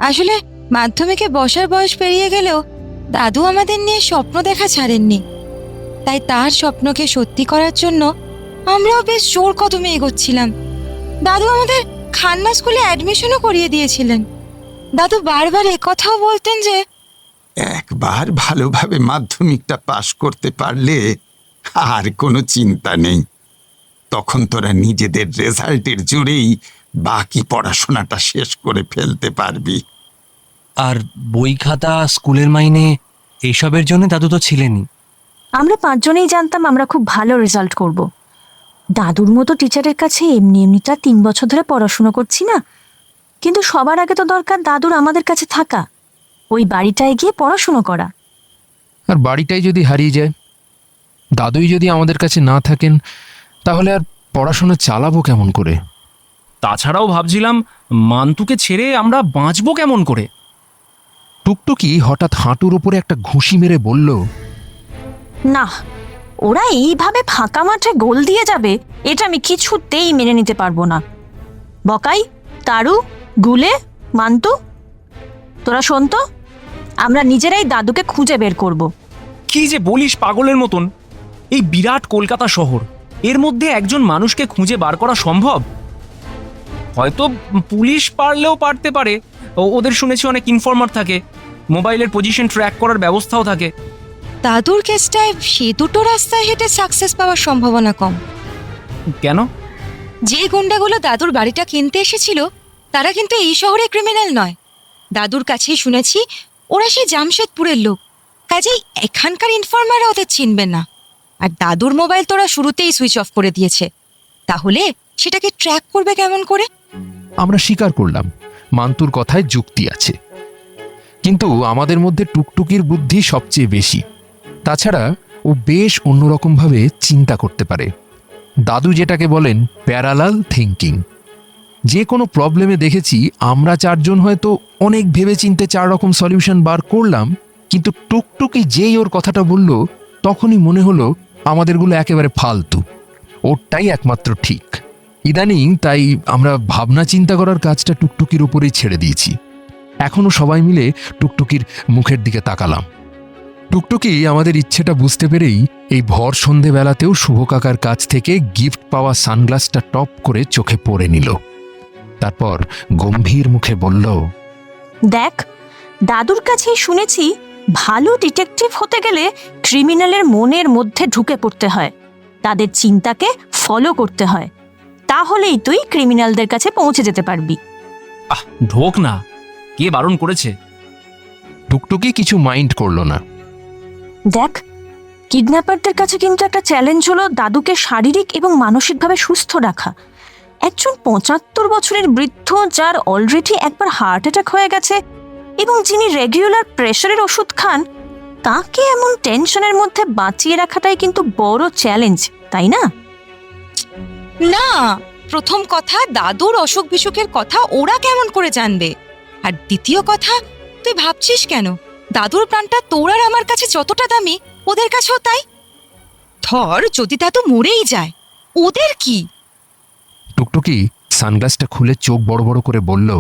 আসলে মাধ্যমিকে বসার বয়স পেরিয়ে গেলেও দাদু আমাদের নিয়ে স্বপ্ন দেখা ছাড়েননি। তাই তার স্বপ্নকে সত্যি করার জন্য আমরাও বেশ জোর কদমে এগোচ্ছিলাম। দাদু আমাদের খান্না স্কুলে অ্যাডমিশনও করিয়ে দিয়েছিলেন। দাদু বারবার একথাও বলতেন যে একবার ভালোভাবে মাধ্যমিকটা পাশ করতে পারলে আর কোনো চিন্তা নেই। তখন তোরা নিজেদের রেজাল্টের জোরেই বাকি পড়াশোনাটা শেষ করে ফেলতে পারবি। আর বই খাতা, স্কুলের মাইনে এইসবের জন্য দাদু তো ছিলেনই। আমরা 5 জনেই জানতাম আমরা খুব ভালো রেজাল্ট করব। দাদুর মতো টিচারের কাছে এমনি এমনিটা 3 বছর ধরে পড়াশুনো করছি না, কিন্তু সবার আগে তো দরকার দাদুর আমাদের কাছে থাকা, ওই বাড়িটায় গিয়ে পড়াশুনো করা। আর বাড়িটাই যদি হারিয়ে যায়, দাদুই যদি আমাদের কাছে না থাকেন, তাহলে আর পড়াশোনা চালাবো কেমন করে? তাছাড়াও ভাবছিলাম মান্তুকে ছেড়ে আমরা বাঁচবো কেমন করে। টুকটুকি হঠাৎ হাঁটুর উপরে একটা ঘুষি মেরে বলল, না, ওরা এইভাবে ফাঁকা মাঠে গোল দিয়ে যাবে এটা আমি কিছুতেই মেনে নিতে পারবো না। বকাই, তারু, গুলে, মান্তু, তোরা শোন তো, আমরা নিজেরাই দাদুকে খুঁজে বের করব। কি যে বলিস পাগলের মতন! এই বিরাট কলকাতা শহর, এর মধ্যে একজন মানুষকে খুঁজে বার করা সম্ভব? হয়তো পুলিশ পারলেও পারতে পারে, ওদের শুনেছি অনেক ইনফর্মার থাকে, মোবাইলের পজিশন ট্র্যাক করার ব্যবস্থাও থাকে। দাদুর কেসটায় সে দুটো রাস্তায় হেঁটে সাকসেস পাওয়ার সম্ভাবনা কম। কেন? যে গুন্ডাগুলো দাদুর বাড়িটা কিনতে এসেছিল তারা কিন্তু এই শহরে ক্রিমিনাল নয়। দাদুর কাছেই শুনেছি ওরা সেই জামশেদপুরের লোক, কাজেই এখানকার ইনফর্মাররা ওদের চিনবে না। আর দাদুর মোবাইল তোরা শুরুতেই সুইচ অফ করে দিয়েছে, তাহলে সেটাকে ট্র্যাক করবে কেমন করে? আমরা স্বীকার করলাম মান্তুর কথায় যুক্তি আছে, কিন্তু আমাদের মধ্যে টুকটুকির বুদ্ধি সবচেয়ে বেশি। তাছাড়া ও বেশ অন্যরকমভাবে চিন্তা করতে পারে। দাদু যেটাকে বলেন প্যারালাল থিঙ্কিং। যে কোনো প্রবলেমে দেখেছি আমরা 4 জন হয়তো অনেক ভেবেচিন্তে 4 রকম সলিউশন বার করলাম, কিন্তু টুকটুকি যেই ওর কথাটা বলল তখনই মনে হলো আমাদেরগুলো একেবারে ফালতু, ওরটাই একমাত্র ঠিক। ইদানিং তাই আমরা ভাবনা চিন্তা করার কাজটা টুকটুকির উপরেই ছেড়ে দিয়েছি। এখনও সবাই মিলে টুকটুকির মুখের দিকে তাকালাম। টুকটুকি আমাদের ইচ্ছেটা বুঝতে পেরেই এই ভর সন্ধেবেলাতেও শুভ কাকার কাছ থেকে গিফট পাওয়া সানগ্লাসটা টপ করে চোখে পড়ে নিল। তারপর গম্ভীর মুখে বলল, দেখ, দাদুর কাছেই শুনেছি ভালো ডিটেকটিভ হতে গেলে ক্রিমিনালের মনের মধ্যে ঢুকে পড়তে হয়, তাদের চিন্তাকে ফলো করতে হয়, তাহলেই তুই ক্রিমিনালদের কাছে পৌঁছে যেতে পারবি। ঢোক না, কে বারণ করেছে? টুকটুকি কিছু মাইন্ড করলো না। দেখ, কিডন্যাপারদের কাছে কিন্তু একটা চ্যালেঞ্জ হলো দাদুকে শারীরিক এবং মানসিকভাবে সুস্থ রাখা। একজন 75 বছরের বৃদ্ধ, যার অলরেডি একবার হার্ট অ্যাটাক হয়ে গেছে এবং যিনি রেগুলার প্রেশারের ওষুধ খান, তাকে এমন টেনশনের মধ্যে বাঁচিয়ে রাখাটাই কিন্তু বড় চ্যালেঞ্জ, তাই না? না, প্রথম কথা, দাদুর অসুখ বিসুখের কথা ওরা কেমন করে জানবে? আর দ্বিতীয় কথা, তুই ভাবছিস কেন দাদুর প্রাণটা তোর আর আমার কাছে যতটা দামি ওদের কাছেও তাই? ধর যদি দাদু মরেই যায়, ওদের কি? টুকটুকি সানগ্লাসটা খুলে চোখ বড় বড় করে বলল,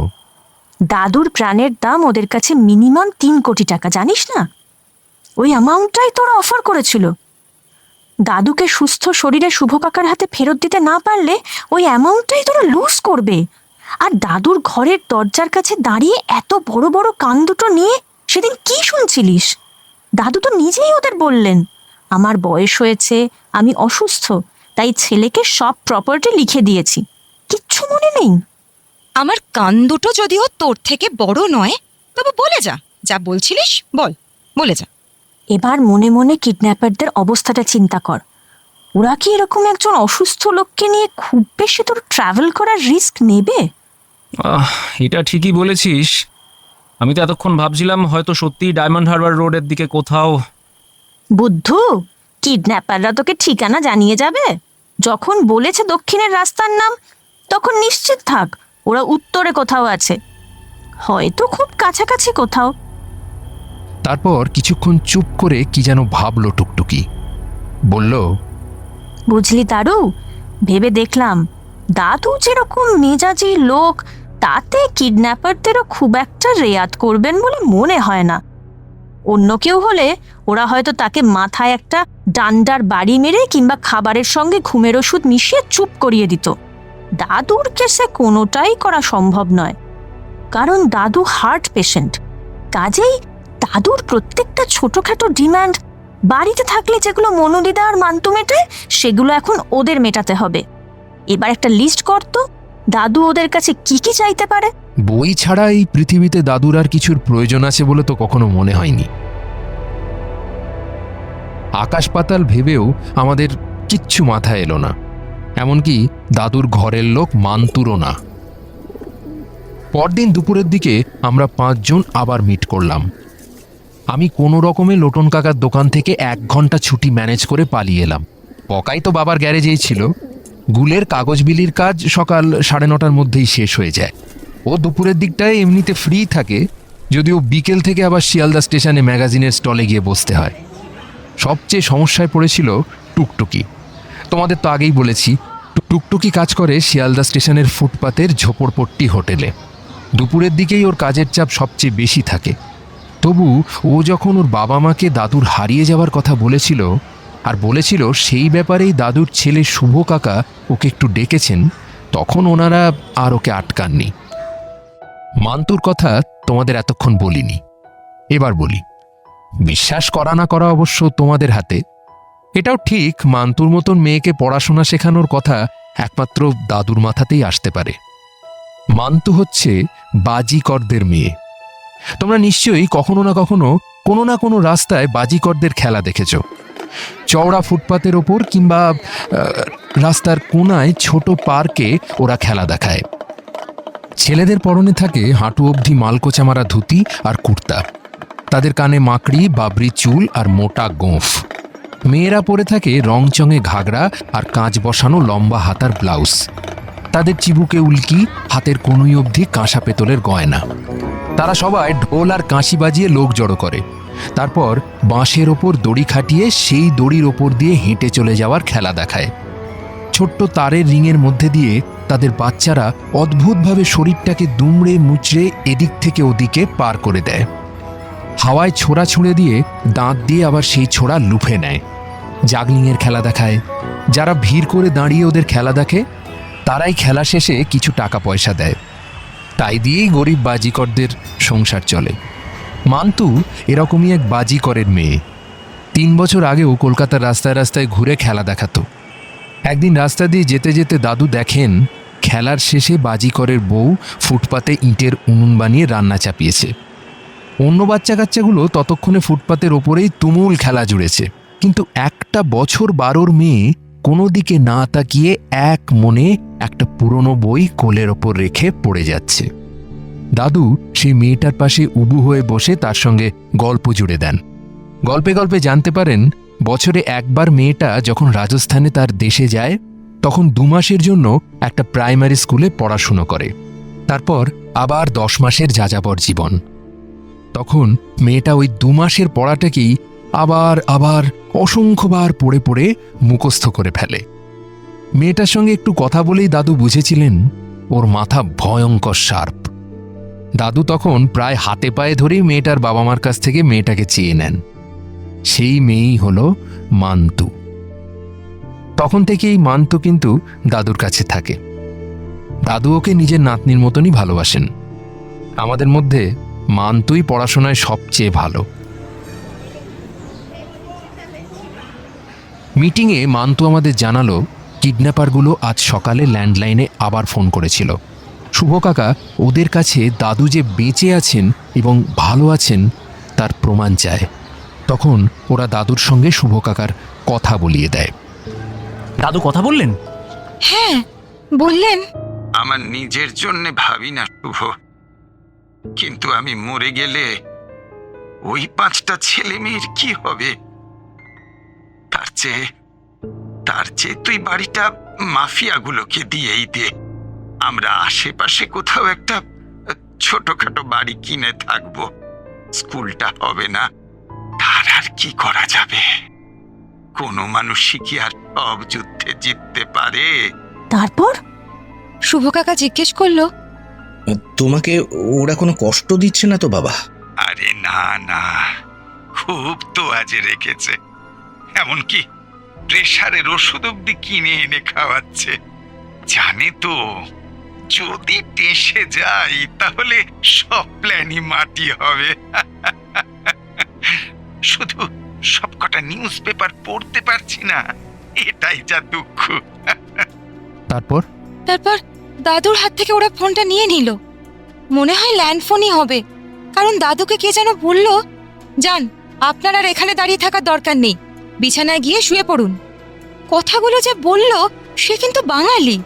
দাদুর প্রাণের দাম ওদের কাছে মিনিমাম 3 কোটি টাকা, জানিস না? ওই অ্যামাউন্টটাই তোরা অফার করেছিল। দাদুকে সুস্থ শরীরে শুভ কাকার হাতে ফেরত দিতে না পারলে ওই অ্যামাউন্টটাই তোরা লুজ করবে। আর দাদুর ঘরের দরজার কাছে দাঁড়িয়ে এত বড় বড় কান দুটো নিয়ে সেদিন কি শুনছিলিস? দাদু তো নিজেই ওদের বললেন, আমার বয়স হয়েছে, আমি অসুস্থ, তাই ছেলেকে সব প্রপার্টি লিখে দিয়েছি। কিচ্ছু মনে নেই? আমার কান দুটো যদিও তোর থেকে বড় নয়, তবে বলে যা, যা বলছিলিস বল, বলে যা। এবার মনে মনে কিডন্যাপারদের অবস্থাটা চিন্তা কর। ওরা কি এরকম একজন অসুস্থ লোককে নিয়ে খুব বেশি দূর ট্রাভেল করার রিস্ক নেবে? এটা ঠিকই বলেছিস। আমি তো এতক্ষণ ভাবছিলাম হয়তো সত্যি ডায়মন্ড হারবার রোডের দিকে কোথাও। বুদ্ধু, কিডন্যাপাররা তোকে ঠিকানা জানিয়ে যাবে। যখন বলেছে দক্ষিণের রাস্তার নাম, তখন নিশ্চিত থাক ওরা উত্তরে কোথাও আছে, হয়তো খুব কাছাকাছি কোথাও। তারপর কিছুক্ষণ চুপ করে কি যেন ভাবলো টুকটুকি। বলল, বুঝলি তারু, ভেবে দেখলাম দাদু যেরকম মেজাজি লোক, তাতে কিডন্যাপারদেরও খুব একটা রেয়াত করবেন বলে মনে হয় না। অন্য কেউ হলে ওরা হয়তো তাকে মাথায় একটা ডান্ডার বাড়ি মেরে কিংবা খাবারের সঙ্গে ঘুমের ওষুধ মিশিয়ে চুপ করিয়ে দিত। দাদুর কেসে কোনোটাই করা সম্ভব নয়, কারণ দাদু হার্ট পেশেন্ট। কাজেই দাদুর প্রত্যেকটা ছোটখাটো ডিমান্ড বাড়িতে থাকলে যেগুলো মনুদিদা আর মান্তু মেটায়, সেগুলো এখন ওদের মেটাতে হবে। এবার একটা লিস্ট করতো দাদু ওদের কাছে কি কি চাইতে পারে। বই ছাড়া এই পৃথিবীতে দাদুর আর কিছুর প্রয়োজন আছে বলে তো কখনো মনে হয়নি। আকাশ পাতাল ভেবেও আমাদের কিচ্ছু মাথায় এলো না, এমনকি দাদুর ঘরের লোক মান্তুরও না। পরদিন দুপুরের দিকে আমরা 5 জন আবার মিট করলাম। আমি কোনো রকমে লোটন কাকার দোকান থেকে 1 ঘন্টা ছুটি ম্যানেজ করে পালিয়ে এলাম। পকাই তো বাবার গ্যারেজেই ছিল। গুলের কাগজ বিলির কাজ সকাল 9:30টার মধ্যেই শেষ হয়ে যায়। ও দুপুরের দিকটায় এমনিতে ফ্রি থাকে, যদিও বিকেল থেকে আবার শিয়ালদা স্টেশনে ম্যাগাজিনের স্টলে গিয়ে বসতে হয়। সবচেয়ে সমস্যায় পড়েছিল টুকটুকি। তোমাদের তো আগেই বলেছি, টুকটুকি কাজ করে শিয়ালদা স্টেশনের ফুটপাতের ঝোপড়পট্টি হোটেলে। দুপুরের দিকেই ওর কাজের চাপ সবচেয়ে বেশি থাকে। তবু ও যখন ওর বাবা মাকে দাদুর হারিয়ে যাওয়ার কথা বলেছিল, আর বলেছিল সেই ব্যাপারেই দাদুর ছেলে শুভ কাকা ওকে একটু ডেকেছেন, তখন ওনারা আর ওকে আটকাননি। মান্তুর কথা তোমাদের এতক্ষণ বলিনি, এবার বলি। বিশ্বাস করা না করা অবশ্য তোমাদের হাতে। এটাও ঠিক, মান্তুর মতন মেয়েকে পড়াশোনা শেখানোর কথা একমাত্র দাদুর মাথাতেই আসতে পারে। মান্তু হচ্ছে বাজিকরদের মেয়ে। তোমরা নিশ্চয়ই কখনো না কখনো কোনো না কোনো রাস্তায় বাজিকরদের খেলা দেখেছ। চওড়া ফুটপাতের ওপর কিংবা রাস্তার কোনায় ছোট পার্কে ওরা খেলা দেখায়। ছেলেদের পরনে থাকে হাঁটু অবধি মালকোচা মারা ধুতি আর কুর্তা, তাদের কানে মাকড়ি বাবরি চুল আর মোটা গোঁফ। মেয়েরা পরে থাকে রংচঙে ঘাগরা আর কাঁচ বসানো লম্বা হাতার ব্লাউজ। তাদের চিবুকে উল্কি, হাতের কনুই অবধি কাঁসা পেতলের গয়না। তারা সবাই ঢোল আর কাঁসি বাজিয়ে লোক জড়ো করে, তারপর বাঁশের ওপর দড়ি খাটিয়ে সেই দড়ির ওপর দিয়ে হেঁটে চলে যাওয়ার খেলা দেখায়। ছোট্ট তারের রিংয়ের মধ্যে দিয়ে তাদের বাচ্চারা অদ্ভুতভাবে শরীরটাকে দুমড়ে মুচড়ে এদিক থেকে ওদিকে পার করে দেয়। হাওয়ায় ছোড়া ছুঁড়ে দিয়ে দাঁত দিয়ে আবার সেই ছোড়া লুফে নেয়। জাগলিংয়ের খেলা দেখায়। যারা ভিড় করে দাঁড়িয়ে ওদের খেলা দেখে, তারাই খেলা শেষে কিছু টাকা পয়সা দেয়। তাই দিয়েই গরিব বাজিকরদের সংসার চলে। মান্তু এরকমই এক বাজিকরের মেয়ে। 3 বছর আগেও কলকাতার রাস্তায় রাস্তায় ঘুরে খেলা দেখাতো। একদিন রাস্তা দিয়ে যেতে যেতে দাদু দেখেন খেলার শেষে বাজিকরের বউ ফুটপাতে ইঁটের উনুন বানিয়ে রান্না চাপিয়েছে। অন্য বাচ্চা কাচ্চাগুলো ততক্ষণে ফুটপাতের ওপরেই তুমুল খেলা জুড়েছে, কিন্তু একটা বছর 12 মেয়ে কোনো দিকে না তাকিয়ে এক মনে একটা পুরনো বই কোলের ওপর রেখে পড়ে যাচ্ছে। দাদু সেই মেয়েটার পাশে উবু হয়ে বসে তার সঙ্গে গল্প জুড়ে দেন। গল্পে গল্পে জানতে পারেন বছরে একবার মেয়েটা যখন রাজস্থানে তার দেশে যায়, তখন 2 মাসের জন্য একটা প্রাইমারি স্কুলে পড়াশুনো করে। তারপর আবার 10 মাসের যাযাবর জীবন। তখন মেয়েটা ওই 2 মাসের পড়াটাকেই আবার আবার অসংখ্যবার পড়ে পড়ে মুখস্থ করে ফেলে। মেয়েটার সঙ্গে একটু কথা বলেই দাদু বুঝেছিলেন ওর মাথা ভয়ঙ্কর শার্প। দাদু তখন প্রায় হাতে পায়ে ধরেই মেয়েটার বাবা মার কাছ থেকে মেয়েটাকে চেয়ে নেন। সেই মেয়েই হলো মান্তু। তখন থেকেই মান্তু কিন্তু দাদুর কাছে থাকে। দাদু ওকে নিজের নাতনির মতনই ভালোবাসেন। আমাদের মধ্যে মান্তুই পড়াশোনায় সবচেয়ে ভালো। মিটিংয়ে মান্তু আমাদের জানালো কিডন্যাপারগুলো আজ সকালে ল্যান্ডলাইনে আবার ফোন করেছিল। শুভ কাকা ওদের কাছে দাদু যে বেঁচে আছেন এবং ভালো আছেন তার প্রমাণ চায়। তখন ওরা দাদুর সঙ্গে শুভ কাকার কথা বলিয়ে দেয়। দাদু কথা বললেন? হ্যাঁ বললেন। আমার নিজের জন্য ভাবি না শুভ, কিন্তু আমি মরে গেলে ওই 5টা ছেলে মেয়ের কি হবে? তার চেয়ে তুই বাড়িটা মাফিয়াগুলোকে দিয়েই দে। আমরা আশেপাশে কোথাও একটা ছোটখাটো বাড়ি কিনে থাকবো। স্কুলটা হবে না, তার আর কি করা যাবে? কোনো মানুষই কি আর সব যুদ্ধে জিততে পারে? তারপর শুভ কাকা জিজ্ঞেস করলো, তোমাকে ওরা কোনো কষ্ট দিচ্ছে না তো বাবা? আরে না না, খুব তো আজে রেখেছে। এমনকি প্রেশারের ওষুধ অব্দি কিনে এনে খাওয়াচ্ছে। জানে তো যদি টেসে যাই তাহলে সব প্ল্যানই মাটি হবে। শুধু সবকটা নিউজ পেপার পড়তে পারছি না, এটাই যা দুঃখ। তারপর তারপর দাদুর হাত থেকে ওরা ফোনটা নিয়ে নিল। মনে হয় ল্যান্ড ফোনই হবে, কারণ দাদুকে কে যেন বলল, যান আপনার আর এখানে দাঁড়িয়ে থাকার দরকার নেই, বিছানায় গিয়ে শুয়ে পড়ুন। কথাগুলো যে বলল সে কিন্তু বাঙালি।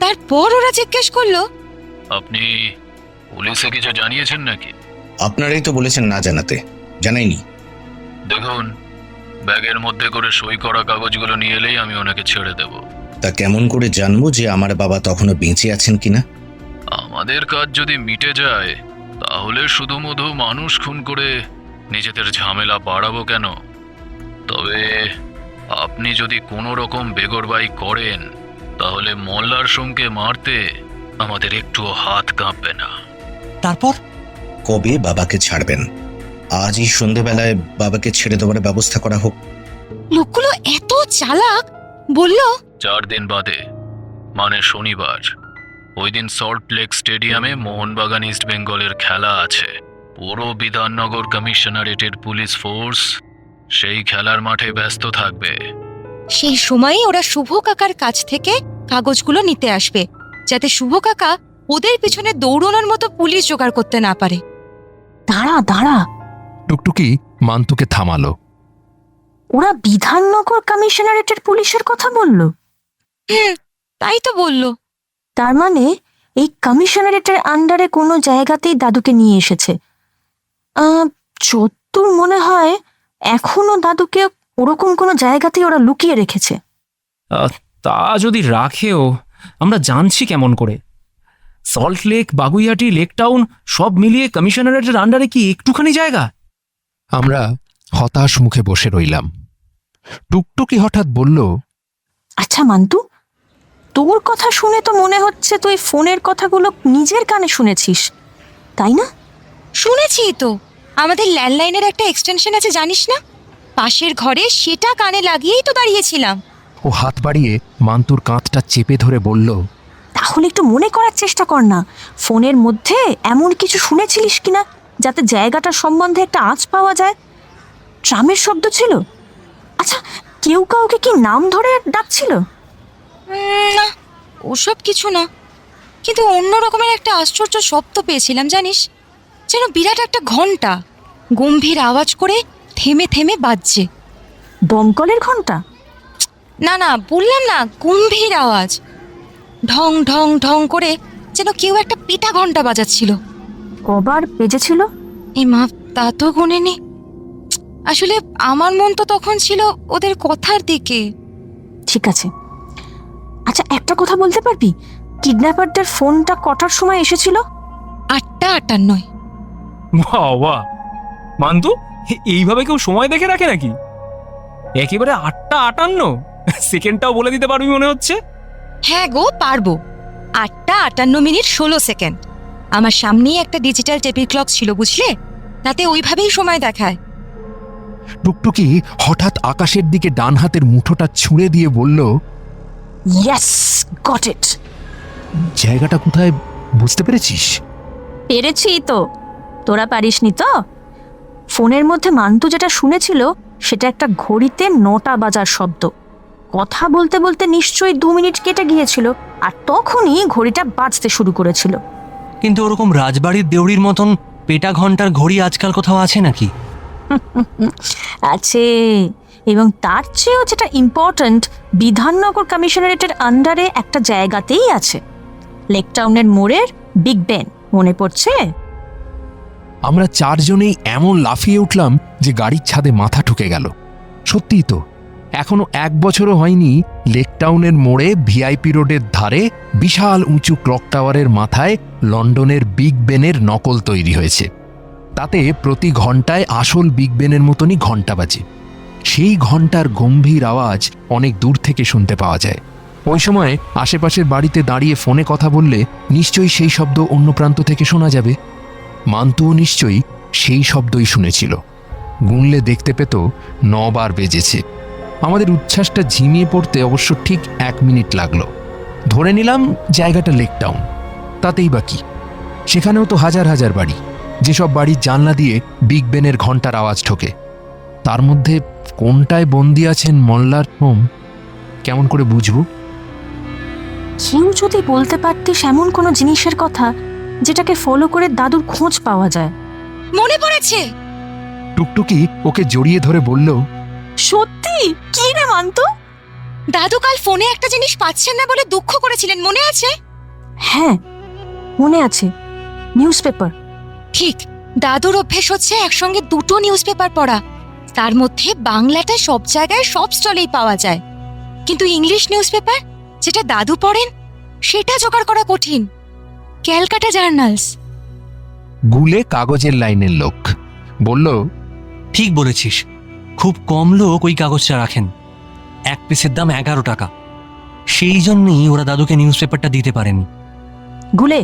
তারপর ওরা জিজ্ঞেস করলো, আপনি পুলিশে কিছু জানিয়েছেন নাকি? আপনারাই তো বলেছেন না জানাতে, জানাইনি। দেখুন, ব্যাগের মধ্যে করে সই করা কাগজগুলো নিয়ে এলেই আমি ওনাকে ছেড়ে দেব। তা কেমন করে জানবো যে আমার বাবা তখনও বেঁচে আছেন কিনা? আমাদের কাজ যদি মিটে যায় তাহলে শুধু মধু মানুষ খুন করে নিজেদের ঝামেলা বাড়াবো কেন? তবে আপনি যদি কোনো রকম বেগরবাই করেন তাহলে মোল্লার সোমকে মারতে আমাদের একটুও হাত কাঁপবে না। তারপর কবে বাবাকে ছাড়বেন? আজই সন্ধেবেলায় বাবাকে ছেড়ে দেওয়ার ব্যবস্থা করা হোক। লোকগুলো এত চালাক, বলল 4 দিন বাদে, মানে শনিবার, ওই দিন সল্ট লেক স্টেডিয়ামে মোহনবাগান ইস্ট বেঙ্গলের খেলা আছে। পুরো বিধাননগর কমিশনারেটের পুলিশ ফোর্স সেই খেলার মাঠে ব্যস্ত থাকবে। সেই সময়ই ওরা শুভ কাকার কাছ থেকে কাগজগুলো নিতে আসবে, যাতে শুভ কাকা ওদের পিছনে দৌড়ানোর মতো পুলিশ জোগাড় করতে না পারে। দাঁড়া দাঁড়া, টুকটুকি মান্তুকে থামালো। ওরা বিধাননগর কমিশনারেটের পুলিশের কথা বলল? তাই তো বলল। তার মানে এই কমিশনারেটের আন্ডারে কোনো জায়গাতেই দাদুকে নিয়ে এসেছে। যতদূর মনে হয় এখনো দাদুকে ওরকম কোনো জায়গাতেই ওরা লুকিয়ে রেখেছে। তা যদি রাখেও আমরা জানছি কেমন করে? Salt lake, Baguiati, lake town সব মিলিয়ে কমিশনারেটের আন্ডারে কি একটুখানি জায়গা? আমরা হতাশ মুখে বসে রইলাম। টুকটুকি হঠাৎ বলল, আচ্ছা মান্তু, তোর কথা শুনে তো মনে হচ্ছে তুই ফোনের কথাগুলো নিজের কানে শুনেছিস, তাই না? শুনেছি তো, আমাদের ল্যান্ডলাইনের একটা এক্সটেনশন আছে জানিস না? পাশের ঘরে সেটা কানে লাগিয়েই তো দাঁড়িয়েছিলাম। ও হাত বাড়িয়ে মান্তুর কাঁধটা চেপে ধরে বলল, তাহলে একটু মনে করার চেষ্টা কর না, ফোনের মধ্যে এমন কিছু শুনেছিলিস কিনা যাতে জায়গাটার সম্বন্ধে একটা আঁচ পাওয়া যায়। ট্রামের শব্দ ছিল? আচ্ছা, কেউ কাউকে কি নাম ধরে ডাকছিল? না, ওসব কিছু না, কিন্তু অন্য রকমের একটা আশ্চর্য শব্দ পেয়েছিলাম জানিস, যেন বিরাট একটা ঘন্টা গম্ভীর আওয়াজ করে থেমে থেমে বাজছে। দমকলের ঘন্টা? না না, বললাম না, গম্ভীর আওয়াজ, ঢং ঢং ঢং করে যেন কেউ একটা পিটা ঘন্টা বাজাচ্ছিল। কবার বেজেছিল? এই মা, তা তো গুনেনি। আসলে আমার মন তো তখন ছিল ওদের কথার দিকে। ঠিক আছে, আচ্ছা একটা কথা বলতে পারবি, কিডন্যাপারদের ফোনটা কটার সময় এসেছিল? 8:58। বাবা মান্তু, এইভাবে কেউ সময় দেখে রাখে নাকি? একেবারে 8:58 সেকেন্ডটাও বলে দিতে পারবি মনে হচ্ছে। হ্যাঁ গো, পারবো। 8:58 16 সেকেন্ড। আমার সামনেই একটা ডিজিটাল টেবিল ক্লক ছিল বুঝলে, তাতে ওইভাবেই সময় দেখায়। টুকটুকি হঠাৎ আকাশের দিকে ডান হাতের মুঠোটা ছুঁড়ে দিয়ে বলল, ইয়েস, গট ইট। জায়গাটা কোথায় বুঝতে পেরেছিস? পেরেছি তো, তোরা পারিসনি তো? ফোনের মধ্যে মান্তু যেটা শুনেছিল সেটা একটা ঘড়িতে 9টা বাজার শব্দ। কথা বলতে বলতে নিশ্চয়ই 2 মিনিট কেটে গিয়েছিল, আর তখনই ঘড়িটা বাজতে শুরু করেছিল। কিন্তু ওরকম রাজবাড়ির দেউড়ির মতন পেটা ঘন্টার ঘড়ি আজকাল কোথাও আছে নাকি? আছে, এবং তার চেয়েও যেটা ইম্পর্ট্যান্ট, বিধাননগর কমিশনারেটের আন্ডারে একটা জায়গাতেই আছে, লেক টাউনের মোড়ের বিগ বেন। মনে পড়ছে? আমরা 4 জনেই এমন লাফিয়ে উঠলাম যে গাড়ির ছাদে মাথা ঠুকে গেল। সত্যিই তো, এখনো 1 বছরও হয়নি লেক টাউনের মোড়ে ভিআইপি রোডের ধারে বিশাল উঁচু ক্লক টাওয়ারের মাথায় লন্ডনের বিগ বেনের নকল তৈরি হয়েছে। তাতে প্রতি ঘন্টায় আসল বিগ বেনের মতনই ঘন্টা বাজে। সেই ঘন্টার গম্ভীর আওয়াজ অনেক দূর থেকে শুনতে পাওয়া যায়। ওই সময় আশেপাশের বাড়িতে দাঁড়িয়ে ফোনে কথা বললে নিশ্চয়ই সেই শব্দ অন্য প্রান্ত থেকে শোনা যাবে। মান্তুও নিশ্চয়ই সেই শব্দই শুনেছিল। গুনলে দেখতে পেত 9 বার বেজেছে। আমাদের উচ্ছ্বাসটা ঝিমিয়ে পড়তে অবশ্য ঠিক 1 মিনিট লাগলো। ধরে নিলাম জায়গাটা লেক টাউন, তাতেই বা কি, সেখানেও তো হাজার হাজার বাড়ি, যেসব বাড়ির জানলা দিয়ে বিগ বেনের ঘন্টার আওয়াজ ঢোকে। তার মধ্যে কোনটায় বন্দি আছেন মল্লার হোম, কেমন করে বুঝবো? কেউ যদি বলতে পারতিস এমন কোনো জিনিসের কথা যেটাকে ফলো করে দাদুর খোঁজ পাওয়া যায়। মনে পড়েছে। টুকটুকি ওকে জড়িয়ে ধরে বলল, সত্যি? কি রে মান্তু? দাদু কাল ফোনে একটা জিনিস পাচ্ছেন না বলে দুঃখ করেছিলেন, মনে আছে? হ্যাঁ মনে আছে, নিউজ পেপার। ঠিক, দাদুর অভ্যেস হচ্ছে একসঙ্গে দুটো নিউজ পেপার পড়া। তার মধ্যে বাংলাটা সব জায়গায় সব স্টলেই পাওয়া যায়, কিন্তু ইংলিশ নিউজ পেপার যেটা দাদু পড়েন সেটা জোগাড় করা কঠিন। ক্যালকাটা জার্নালস। গুলে কাগজের লাইনের লোক বলল, ঠিক বলেছিস, খুব কম লোক ওই কাগজটা রাখেন। এক পিসের দাম 11 টাকা। সেই জন্যই ওরা দাদুকে নিউজ পেপারটা দিতে পারেনি। গুলে,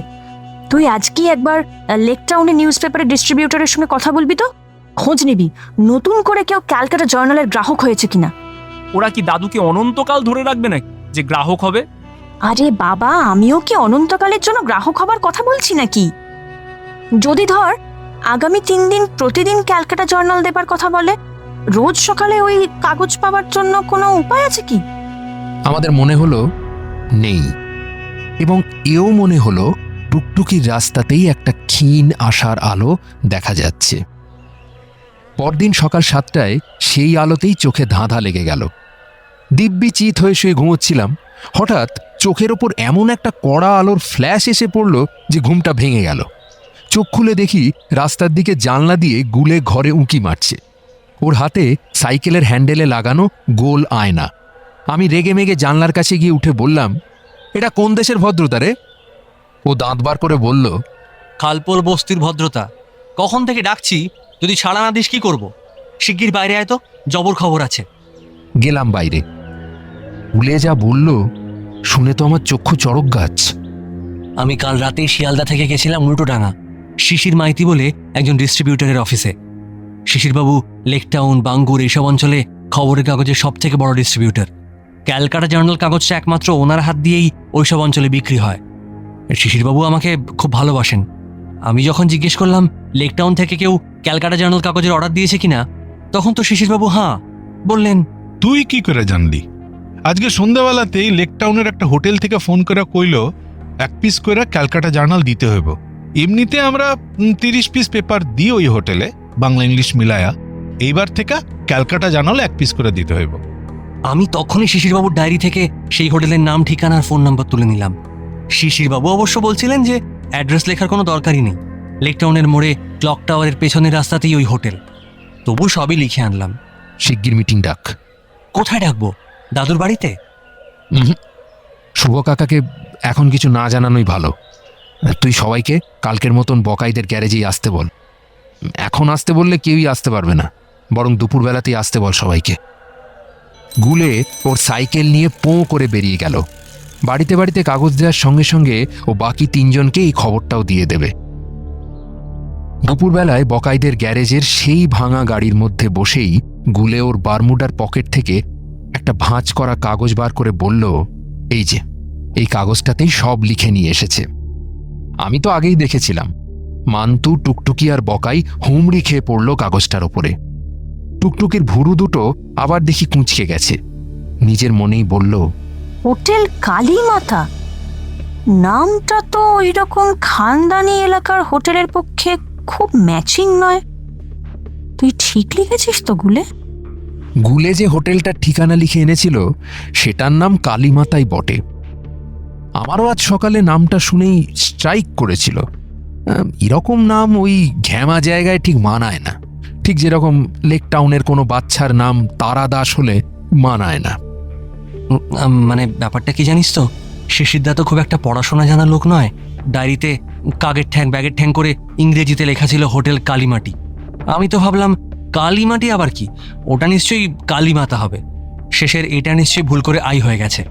তুই আজকেই একবার লেক টাউনের নিউজ পেপারের ডিস্ট্রিবিউটরের সঙ্গে কথা বলবি তো, খোঁজ নিবি নতুন করে কেউ ক্যালকাটা জার্নালের গ্রাহক হয়েছে কিনা। ওরা কি দাদুকে অনন্তকাল ধরে রাখবে নাকি যে গ্রাহক হবে? আরে বাবা, আমিও কি অনন্তকালের জন্য গ্রাহক হবার কথা বলছি নাকি? যদি ধর আগামী 3 দিন প্রতিদিন ক্যালকাটা জার্নাল দেবার কথা বলে, রোজ সকালে ওই কাগজ পাওয়ার জন্য কোনো উপায় আছে কি? আমাদের মনে হলো নেই, এবং এও মনে হলো টুকটুকির রাস্তাতেই একটা ক্ষীণ আশার আলো দেখা যাচ্ছে। পরদিন সকাল 7টায় সেই আলোতেই চোখে ধাঁধা লেগে গেল। দিব্যি চিত হয়ে শুয়ে ঘুমোচ্ছিলাম, হঠাৎ চোখের ওপর এমন একটা কড়া আলোর ফ্ল্যাশ এসে পড়ল যে ঘুমটা ভেঙে গেল। চোখ খুলে দেখি রাস্তার দিকে জানলা দিয়ে গুলে ঘরে উঁকি মারছে। ওর হাতে সাইকেলের হ্যান্ডেলে লাগানো গোল আয়না। আমি রেগে মেগে জানলার কাছে গিয়ে উঠে বললাম, এটা কোন দেশের ভদ্রতা রে? ও দাঁত বার করে বলল, খালপোল বস্তির ভদ্রতা। কখন থেকে ডাকছি, যদি ছাড়া না দিস কি করব? শিগগির বাইরে আয় তো, জবর খবর আছে। গেলাম বাইরে। উলে যা বলল শুনে তো আমার চক্ষু চড়ক গাছ। আমি কাল রাতে শিয়ালদা থেকে গেছিলাম উল্টোডাঙা, শিশির মাইতি বলে একজন ডিস্ট্রিবিউটরের অফিসে। শিশিরবাবু লেক টাউন, বাঙ্গুর এইসব অঞ্চলে খবরের কাগজের সব থেকে বড় ডিস্ট্রিবিউটর। ক্যালকাটা জার্নাল কাগজটা একমাত্র ওনার হাত দিয়েই ওইসব অঞ্চলে বিক্রি হয়। শিশিরবাবু আমাকে খুব ভালোবাসেন। আমি যখন জিজ্ঞেস করলাম লেক টাউন থেকে কেউ ক্যালকাটা জার্নাল কাগজের অর্ডার দিয়েছে কিনা, তখন তো শিশিরবাবু হ্যাঁ বললেন। তুই কি করে জানলি? আজকে সন্ধ্যাবেলাতেই লেক টাউনের একটা হোটেল থেকে ফোন করে কইল 1 পিস করে ক্যালকাটা জার্নাল দিতে হইব। এমনিতে আমরা 30 পিস পেপার দিই ওই হোটেলে, বাংলা ইংলিশ মিলায়া। এইবার থেকে ক্যালকাটা জার্নাল 1 পিস করে দিতে হইব। আমি তখনই শিশিরবাবুর ডায়েরি থেকে সেই হোটেলের নাম, ঠিকানা আর ফোন নাম্বার তুলে নিলাম। শিশিরবাবু অবশ্য বলছিলেন যে অ্যাড্রেস লেখার কোনো দরকারই নেই, লেক টাউনের মোড়ে ক্লক টাওয়ারের পেছনের রাস্তাতেই ওই হোটেল। তবু সবই লিখে আনলাম। শিগগির মিটিং ডাক। কোথায় ডাকবো? দাদুর বাড়িতে? শুভ কাকাকে এখন কিছু না জানানোই ভালো। তুই সবাইকে কালকের মতন বকাইদের গ্যারেজেই আসতে বল। এখন আসতে বললে কেউই আসতে পারবে না, বরং দুপুরবেলাতেই আসতে বল সবাইকে। গুলে ওর সাইকেল নিয়ে পোঁ করে বেরিয়ে গেল। বাড়িতে বাড়িতে কাগজ দেওয়ার সঙ্গে সঙ্গে ও বাকি 3 জনকে এই খবরটাও দিয়ে দেবে। দুপুরবেলায় বকাইদের গ্যারেজের সেই ভাঙা গাড়ির মধ্যে বসেই গুলে ওর বারমুডার পকেট থেকে একটা ভাঁজ করা কাগজ বার করে বলল, এই যে এই কাগজটাতেই সব লিখে নিয়ে এসেছে। আমি তো আগেই দেখেছিলাম। মান্তু, টুকটুকি আর বকাই হুমড়ি খেয়ে পড়ল কাগজটার ওপরে। টুকটুকির ভুরু দুটো আবার দেখি কুঁচকে গেছে। নিজের মনেই বলল, হোটেল কালীমাতা, নামটা তো ওই রকম খানদানি এলাকার হোটেলের পক্ষে খুব ম্যাচিং নয়। তুই ঠিক লিখেছিস তো গুলে? গুলে যে হোটেলটার ঠিকানা লিখে এনেছিল সেটার নাম কালীমাতাই বটে। আমারও আজ সকালে নামটা শুনেই স্ট্রাইক করেছিল। এরকম নাম ওই ঘ্যামা জায়গায় ঠিক মানায় না, ঠিক যেরকম লেক টাউনের কোনো বাচ্চার নাম তারা দাস হলে মানায় না। মানে ব্যাপারটা কি জানিস তো, শিশিরদা তো খুব একটা পড়াশোনা জানার লোক নয়। ডায়েরিতে কাগের ঠ্যাং ব্যাগের ঠ্যাং করে ইংরেজিতে লেখা ছিল হোটেল কালীমাটি। আমি তো ভাবলাম কালীমাটি আবার কি, ওটা নিশ্চয়ই কালীমাতা হবে। শেষের এটা নিশ্চয়ই ভুল করে আই হয়ে গেছে।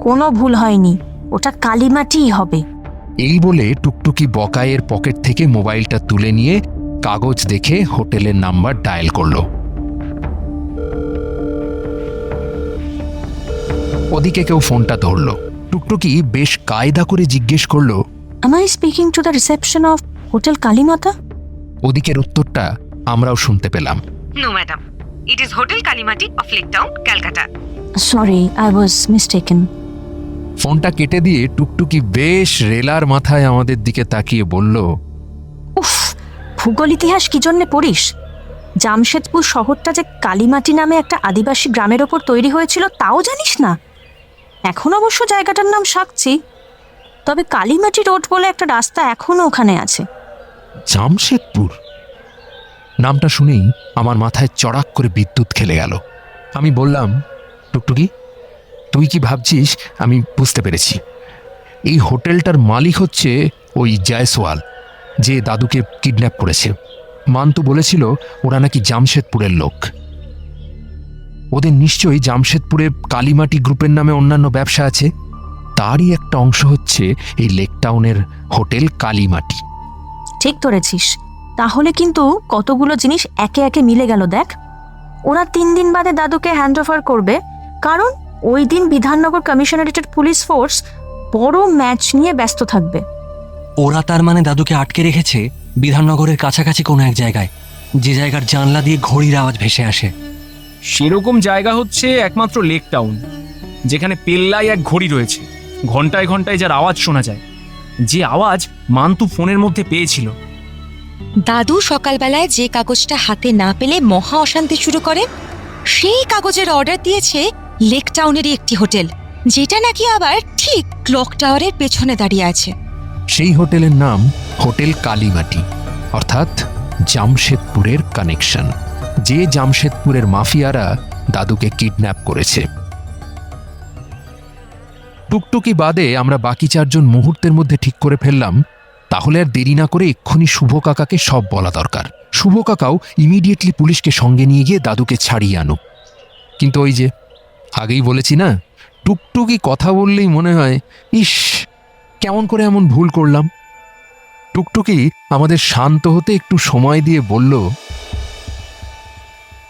কোনো ভুল হয়নি, ওটা কালীমাটিই হবে। এই বলে টুকটুকি বকাইয়ের পকেট থেকে মোবাইলটা তুলে নিয়ে কাগজ দেখে হোটেলের নাম্বার ডায়াল করলো। ওদিকে কেউ ফোনটা ধরলো। টুকটুকি বেশ কায়দা করে জিজ্ঞেস করলো, Am I speaking to the reception of Hotel Kalimata? ওদিকের উত্তরটা আমরাও শুনতে পেলাম। No, madam. It is Hotel Kalimati of Lake Town, Calcutta. Sorry, I was mistaken. ফোনটা কেটে দিয়ে টুকটুকি বেশ রেলার মাথায় আমাদের দিকে তাকিয়ে বলল, উফ, ভূগোল ইতিহাস কি জন্যে পড়িস? জামশেদপুর শহরটা যে কালীমাটি নামে একটা আদিবাসী গ্রামের ওপর তৈরি হয়েছিল তাও জানিস না? এখন অবশ্য জায়গাটার নাম সাকচি, তবে কালীমাটি রোড বলে একটা রাস্তা এখনো ওখানে আছে। জামশেদপুর নামটা শুনেই আমার মাথায় চড়াক করে বিদ্যুৎ খেলে গেল। আমি বললাম, টুকটুকি তুই কি ভাবছিস আমি বুঝতে পেরেছি। এই হোটেলটার মালিক হচ্ছে ওই জয়সওয়াল, যে দাদুকে কিডন্যাপ করেছে। মান্তু বলেছিল ওরা নাকি জামশেদপুরের লোক। ওদের নিশ্চয়ই জামশেদপুরে কালীমাটি গ্রুপের নামে অন্যান্য ব্যবসা আছে, তারই একটা অংশ হচ্ছে এই লেক টাউনের হোটেল কালীমাটি। ঠিক ধরেছিস, তাহলে কিন্তু কতগুলো জিনিস একে একে মিলে গেল। দেখ, ওরা 3 দিন বাদে দাদুকে হ্যান্ড ওভার করবে, কারণ ওই দিন বিধাননগর কমিশনারেটের পুলিশ ফোর্স বড় ম্যাচ নিয়ে ব্যস্ত থাকবে। ওরা তার মানে দাদুকে আটকে রেখেছে বিধাননগরের কাছাকাছি কোনো এক জায়গায়, যে জায়গার জানলা দিয়ে ঘড়ির আওয়াজ ভেসে আসে। সেরকম জায়গা হচ্ছে একমাত্র লেক টাউন, যেখানে পেল্লায় এক ঘড়ি রয়েছে, ঘন্টায় ঘন্টায় যার আওয়াজ শোনা যায়, যে আওয়াজ মান্তু ফোনের মধ্যে পেয়েছিল। দাদু সকালবেলায় যে কাগজটা হাতে না পেলে মহা অশান্তি শুরু করে, সেই কাগজের অর্ডার দিয়েছে লেক টাউনেরই একটি হোটেল, যেটা নাকি আবার ঠিক ক্লক টাওয়ারের পেছনে দাঁড়িয়ে আছে। সেই হোটেলের নাম হোটেল কালীমাটি, অর্থাৎ জামশেদপুরের কানেকশন, যে জামশেদপুরের মাফিয়ারা দাদুকে কিডন্যাপ করেছে। টুকটুকি বাদে আমরা বাকি 4 জন মুহূর্তের মধ্যে ঠিক করে ফেললাম, তাহলে আর দেরি না করে এক্ষুনি শুভ কাকাকে সব বলা দরকার। শুভ কাকাও ইমিডিয়েটলি পুলিশকে সঙ্গে নিয়ে গিয়ে দাদুকে ছাড়িয়ে আনুক। কিন্তু ওই যে আগেই বলেছি না, টুকটুকি কথা বললেই মনে হয়, ইস কেমন করে এমন ভুল করলাম। টুকটুকি আমাদের শান্ত হতে একটু সময় দিয়ে বলল,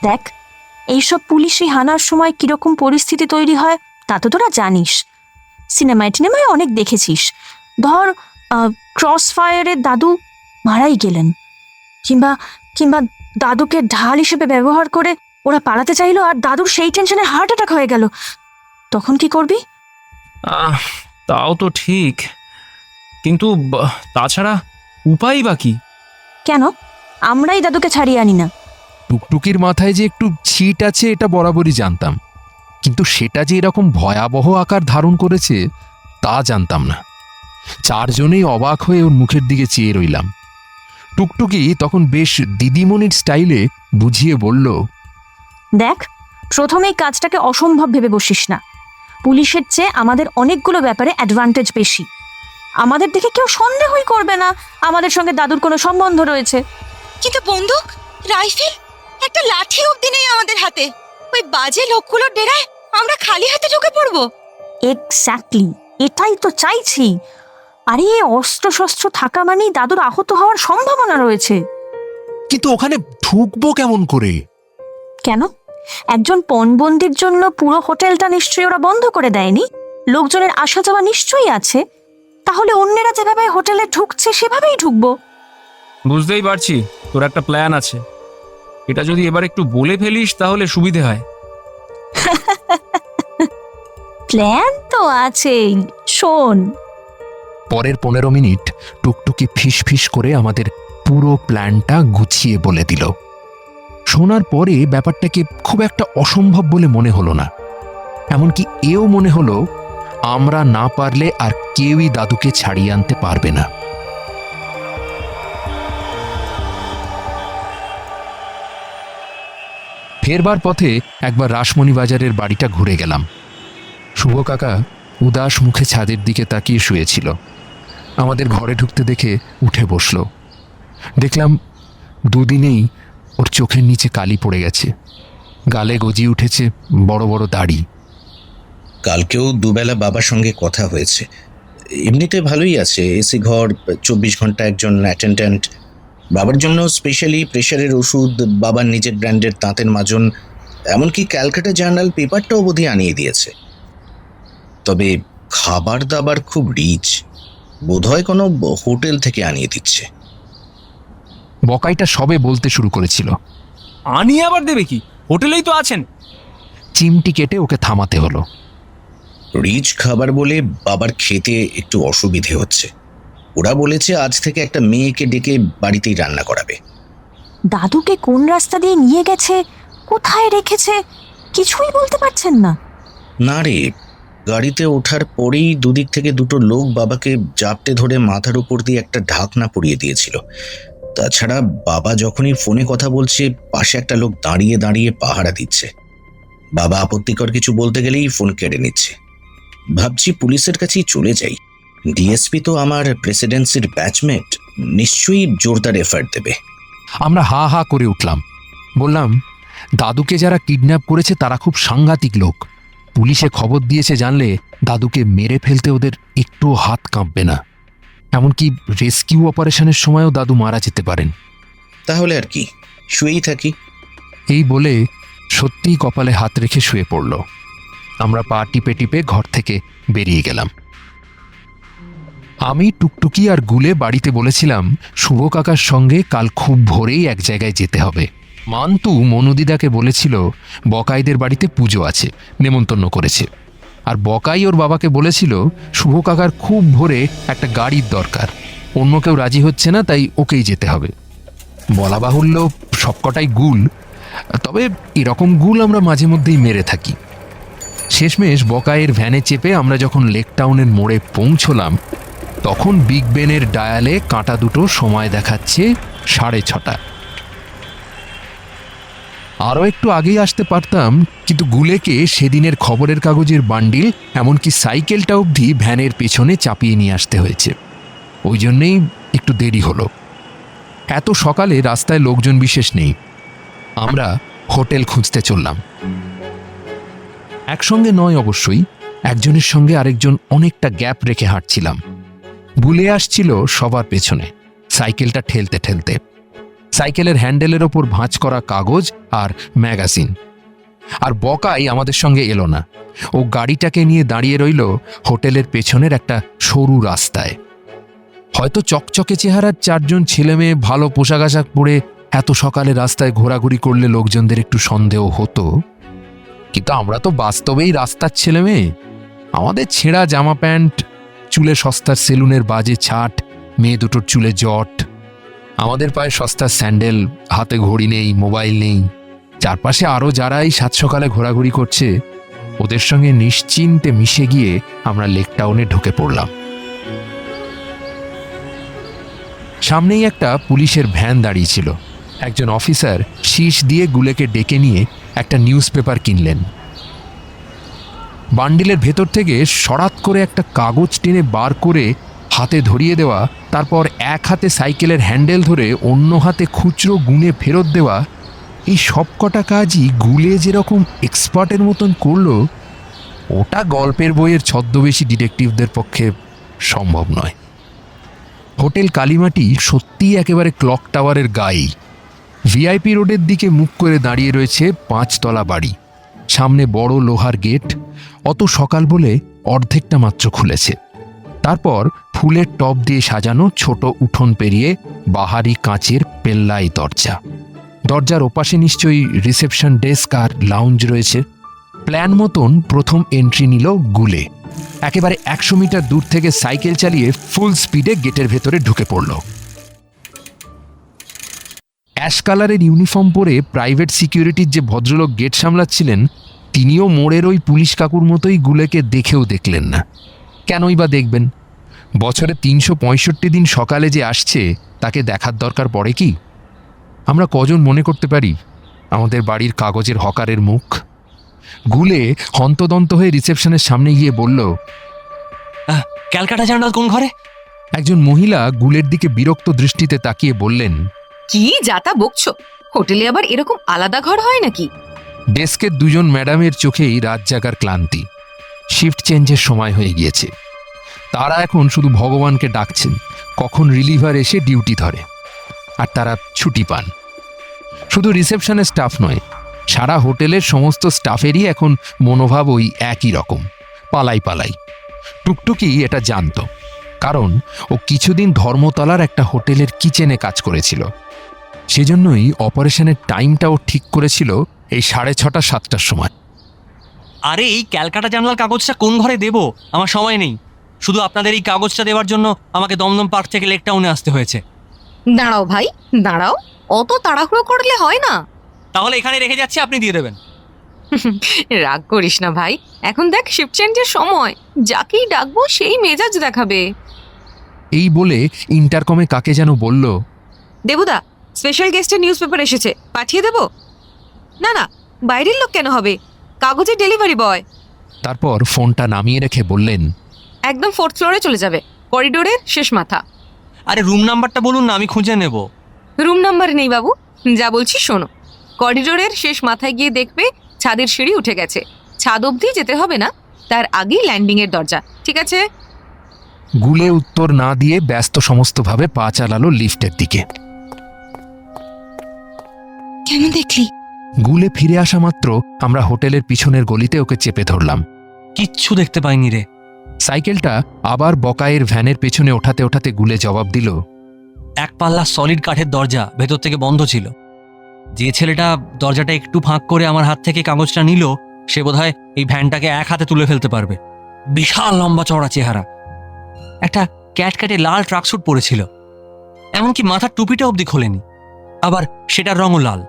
দেখ, এইসব পুলিশি হানার সময় কিরকম পরিস্থিতি তৈরি হয় তা তো তোরা জানিস, সিনেমায় অনেক দেখেছিস। ধর ক্রস ফায়ারে দাদু মারাই গেলেন, কিংবা দাদুকে ঢাল হিসেবে ব্যবহার করে ওরা পালাতে চাইলো, আর দাদুর সেই টেনশনে হার্ট অ্যাটাক হয়ে গেল, তখন কি করবি? তাও তো ঠিক, কিন্তু তাছাড়া উপায় বা কি? কেন আমরাই দাদুকে ছাড়িয়ে আনি না? টুকটুকির মাথায় যে একটু ছিট আছে এটা বরাবরই জানতাম, কিন্তু সেটা যে এরকম ভয়াবহ আকার ধারণ করেছে তা জানতাম না। 4 জনেই অবাক হয়ে ওর মুখের দিকে চেয়ে রইলাম। টুকটুকি তখন বেশ দিদিমণির স্টাইলে বুঝিয়ে বলল, দেখ, প্রথমেই কাজটাকে অসম্ভব ভেবে বসিস না। পুলিশের চেয়ে আমাদের অনেকগুলো ব্যাপারে অ্যাডভান্টেজ বেশি। আমাদের দেখে কেউ সন্দেহই করবে না আমাদের সঙ্গে দাদুর কোনো সম্বন্ধ রয়েছে। কিন্তু বন্দুক, রাইফেল, একটা লাঠি অব্দি নেই আমাদের হাতে। ওই বাজে লোকগুলোর ডেরায় আমরা খালি হাতে ঢুকে পড়বো। এক্স্যাক্টলি, এটাই তো চাইছি। আরে অস্ত্র শস্ত্র থাকা মানেই দাদুর আহত হওয়ার সম্ভাবনা রয়েছে। কিন্তু ওখানে ঢুকবো কেমন করে? কেন? একজন পণবন্দির জন্য পুরো হোটেলটা নিশ্চয়ই ওরা বন্ধ করে দেয়নি, লোকজনের আসা যাওয়া নিশ্চয়ই আছে। তাহলে অন্যেরা যেভাবে হোটেলে ঢুকছে সেভাবেই ঢুকবো। বুঝতেই পারছি তোর একটা প্ল্যান আছে, এটা যদি এবার একটু বলে ফেলিস তাহলে সুবিধে হয়। প্ল্যান তো আছেই, শোন। পরের 15 মিনিট টুকটুকি ফিস করে আমাদের পুরো প্ল্যানটা গুছিয়ে বলে দিল। শোনার পরে ব্যাপারটাকে খুব একটা অসম্ভব বলে মনে হলো না, এমনকি এও মনে হলো আমরা না পারলে আর কেউই দাদুকে ছাড়িয়ে আনতে পারবে না। ফেরবার পথে একবার রাসমণি বাজারের বাড়িটা ঘুরে গেলাম। শুভ কাকা উদাস মুখে ছাদের দিকে তাকিয়ে শুয়েছিল। আমাদের ঘরে ঢুকতে দেখে উঠে বসল। দেখলাম 2 দিনেই ওর চোখের নিচে কালি পড়ে গেছে, গালে গজিয়ে উঠেছে বড় বড় দাড়ি। কালকেও দুবেলা বাবার সঙ্গে কথা হয়েছে, এমনিতে ভালোই আছে। এসি ঘর, 24 ঘন্টা একজন অ্যাটেন্ডেন্ট, বাবার জন্য স্পেশালি প্রেশারের ওষুধ, বাবার নিজের ব্র্যান্ডের দাঁতের মাজন, এমনকি ক্যালকাটা জার্নাল পেপারটা অবধি আনিয়ে দিয়েছে। তবে খাবার দাবার খুব রিচ, বোধহয় কোনো হোটেল থেকে আনিয়ে দিচ্ছে। বকাইটা সবে বলতে শুরু করেছিল, আনিয়ে আবার দেবে কি, হোটেলেই তো আছেন। চিমটি কেটে ওকে থামাতে হলো। রিচ খাবার বলে বাবার খেতে একটু অসুবিধে হচ্ছে। ওরা বলেছে আজ থেকে একটা মেয়েকে ডেকে বাড়িতেই রান্না করাবে। দাদুকে কোন রাস্তা দিয়ে নিয়ে গেছে, কোথায় রেখেছে, কিছুই বলতে পারছেন না? না রে, গাড়িতে ওঠার পরেই দুদিক থেকে দুটো লোক বাবাকে জাপটে ধরে মাথার উপর দিয়ে একটা ঢাকনা পরিয়ে দিয়েছিল। তাছাড়া বাবা যখনই ফোনে কথা বলছে, পাশে একটা লোক দাঁড়িয়ে দাঁড়িয়ে পাহারা দিচ্ছে। বাবা আপত্তিকর কিছু বলতে গেলেই ফোন কেড়ে নিচ্ছে। ভাবছি পুলিশের কাছেই চলে যাই। ডিএসপি তো আমার প্রেসিডেন্সির ব্যাচমেট, নিশ্চয়ই জোরদার এফআইআর দেবে। আমরা হা হা করে উঠলাম। বললাম, দাদুকে যারা কিডন্যাপ করেছে তারা খুব সাংঘাতিক লোক। পুলিশে খবর দিয়েছে জানলে দাদুকে মেরে ফেলতে ওদের একটুও হাত কাঁপবে না। এমনকি রেস্কিউ অপারেশনের সময়ও দাদু মারা যেতে পারেন। তাহলে আর কি, শুয়েই থাকি। এই বলে সত্যিই কপালে হাত রেখে শুয়ে পড়ল। আমরা পা টিপে টিপে ঘর থেকে বেরিয়ে গেলাম। আমি টুকটুকি আর গুলে বাড়িতে বলেছিলাম শুভ কাকার সঙ্গে কাল খুব ভোরেই এক জায়গায় যেতে হবে। মান্তু মনুদিদাকে বলেছিল বকাইদের বাড়িতে পুজো আছে, নেমন্তন্ন করেছে। আর বকাই ওর বাবাকে বলেছিল শুভ কাকার খুব ভোরে একটা গাড়ির দরকার, অন্য কেউ রাজি হচ্ছে না, তাই ওকেই যেতে হবে। বলা বাহুল্য সবকটাই গুল, তবে এরকম গুল আমরা মাঝে মধ্যেই মেরে থাকি। শেষমেশ বকাইয়ের ভ্যানে চেপে আমরা যখন লেক টাউনের মোড়ে পৌঁছলাম, তখন বিগ বেনের ডায়ালে কাঁটা দুটো সময় দেখাচ্ছে 6:30। আরও একটু আগেই আসতে পারতাম, কিন্তু গুলেকে সেদিনের খবরের কাগজের বান্ডিল এমনকি সাইকেলটা অবধি ভ্যানের পেছনে চাপিয়ে নিয়ে আসতে হয়েছে। ওই জন্যেই একটু দেরি হলো। এত সকালে রাস্তায় লোকজন বিশেষ নেই। আমরা হোটেল খুঁজতে চললাম। একসঙ্গে নয় অবশ্যই, একজনের সঙ্গে আরেকজন অনেকটা গ্যাপ রেখে হাঁটছিলাম। ভুলে আসছিল সবার পেছনে, সাইকেলটা ঠেলতে ঠেলতে। সাইকেলের হ্যান্ডেলের ওপর ভাঁজ করা কাগজ আর ম্যাগাজিন। আর বকাই আমাদের সঙ্গে এলো না। ও গাড়িটাকে নিয়ে দাঁড়িয়ে রইল হোটেলের পেছনের একটা সরু রাস্তায়। হয়তো চকচকে চেহারার 4 জন ছেলেমেয়ে ভালো পোশাক আশাক পরে এত সকালে রাস্তায় ঘোরাঘুরি করলে লোকজনদের একটু সন্দেহ হতো, কিন্তু আমরা তো বাস্তবেই রাস্তার ছেলেমেয়ে। আমাদের ছেঁড়া জামা প্যান্ট, চুলে সস্তার সেলুনের বাজে ছাট, মেয়ে দুটোর চুলে জট, আমাদের পায়ে সস্তার স্যান্ডেল, হাতে ঘড়ি নেই, মোবাইল নেই। চারপাশে আরও যারা এই সাত সকালে ঘোরাঘুরি করছে, ওদের সঙ্গে নিশ্চিন্তে মিশে গিয়ে আমরা লেক টাউনে ঢুকে পড়লাম। সামনেই একটা পুলিশের ভ্যান দাঁড়িয়েছিল। একজন অফিসার শীষ দিয়ে গুলেকে ডেকে নিয়ে একটা নিউজ পেপার কিনলেন। বান্ডিলের ভেতর থেকে সরাত করে একটা কাগজ টেনে বার করে হাতে ধরিয়ে দেওয়া, তারপর এক হাতে সাইকেলের হ্যান্ডেল ধরে অন্য হাতে খুচরো গুনে ফেরত দেওয়া, এই সবকটা কাজই গুলে যেরকম এক্সপার্টের মতন করলো, ওটা গল্পের বইয়ের ছদ্মবেশী ডিটেকটিভদের পক্ষে সম্ভব নয়। হোটেল কালীমাটি সত্যিই একেবারে ক্লক টাওয়ারের গায়েই। ভিআইপি রোডের দিকে মুখ করে দাঁড়িয়ে রয়েছে 5 তলা বাড়ি। সামনে বড় লোহার গেট, অত সকাল বলে অর্ধেকটা মাত্র খুলেছে। তারপর ফুলের টব দিয়ে সাজানো ছোট উঠোন পেরিয়ে বাহারি কাঁচের পেল্লাই দরজা। দরজার ওপাশে নিশ্চয়ই রিসেপশন ডেস্ক আর লাউঞ্জ রয়েছে। প্ল্যান মতন প্রথম এন্ট্রি নিল গুলে। একেবারে 100 মিটার দূর থেকে সাইকেল চালিয়ে ফুল স্পিডে গেটের ভেতরে ঢুকে পড়ল। অ্যাশ কালারের ইউনিফর্ম পরে প্রাইভেট সিকিউরিটির যে ভদ্রলোক গেট সামলাচ্ছিলেন, তিনিও মোড়ের ওই পুলিশ কাকুর মতোই গুলেকে দেখেও দেখলেন না। কেনই বা দেখবেন? বছরে 365 দিন সকালে যে আসছে, তাকে দেখার দরকার পড়ে কি? আমরা কজন মনে করতে পারি আমাদের বাড়ির কাগজের হকারের মুখ? গুলে হন্তদন্ত হয়ে রিসেপশনের সামনে গিয়ে বলল, ক্যালকাটা জার্নাল কোন ঘরে? একজন মহিলা গুলের দিকে বিরক্ত দৃষ্টিতে তাকিয়ে বললেন, কি যাতা বকছো? হোটেলে আবার এরকম আলাদা ঘর হয় নাকি? ডেস্কের 2 জন ম্যাডামের চোখেই রাত জাগার ক্লান্তি। শিফট চেঞ্জের সময় হয়ে গিয়েছে। তারা এখন শুধু ভগবানকে ডাকছেন কখন রিলিভার এসে ডিউটি ধরে, আর তারা ছুটি পান। শুধু রিসেপশনের স্টাফ নয়, সারা হোটেলের সমস্ত স্টাফেরই এখন মনোভাব ওই একই রকম। পালাই পালাই। টুকটুকি এটা জানতো, কারণ ও কিছুদিন ধর্মতলার একটা হোটেলের কিচেনে কাজ করেছিল। সেজন্যই অপারেশনের টাইমটাও ঠিক করেছিল এই 6:30 7টার সময়। আরে এই ক্যালকাটা জানলার কাগজটা কোন ঘরে দেব? আমার সময় নেই। শুধু আপনাদের এই কাগজটা দেওয়ার জন্য আমাকে দমদম পার্ক থেকে লেক টাউনে আসতে হয়েছে। দাঁড়াও ভাই, দাঁড়াও, অত তাড়াহুড়ো করলে হয় না। তাহলে এখানে রেখে যাচ্ছি, আপনি দিয়ে দেবেন। রাগ করিস না ভাই, এখন দেখ শিফট চেঞ্জের সময়, যাকেই ডাকবো সেই মেজাজ দেখাবে। এই বলে ইন্টারকমে কাকে যেন বলল, দেবুদা, স্পেশাল গেস্টের নিউজ পেপার এসেছে, পাঠিয়ে দেব? না না, বাইরের লোক কেন হবে, কাগজের ডেলিভারি বয়। তারপর ফোনটা নামিয়ে রেখে বললেন, একদম 4th ফ্লোরে চলে যাবে, করিডোরের শেষ মাথা। আরে রুম নাম্বারটা বলুন না, আমি খুঁজে নেব। রুম নাম্বার নেই বাবু, যা বলছি শোনো। করিডোরের শেষ মাথায় গিয়ে দেখবে ছাদের সিঁড়ি উঠে গেছে, ছাদ অবধি যেতে হবে না, তার আগেই ল্যান্ডিং এর দরজা, ঠিক আছে? গুলে উত্তর না দিয়ে ব্যস্ত সমস্তভাবে পা চালালো লিফটের দিকে। কেন দেখলি? গুলে ফিরে আসা মাত্র আমরা হোটেলের পিছনের গলিতে ওকে চেপে ধরলাম। কিচ্ছু দেখতে পাইনি রে। সাইকেলটা আবার বকায়ের ভ্যানের পেছনে ওঠাতে ওঠাতে গুলে জবাব দিল, এক পাল্লা সলিড কাঠের দরজা, ভেতর থেকে বন্ধ ছিল। যে ছেলেটা দরজাটা একটু ফাঁক করে আমার হাত থেকে কাগজটা নিল, সে বোধহয় এই ভ্যানটাকে এক হাতে তুলে ফেলতে পারবে। বিশাল লম্বা চওড়া চেহারা, একটা ক্যাটক্যাটে লাল ট্রাকস্যুট পরেছিল, এমনকি মাথার টুপিটা অবধি খোলেনি, আবার সেটার রঙও লাল।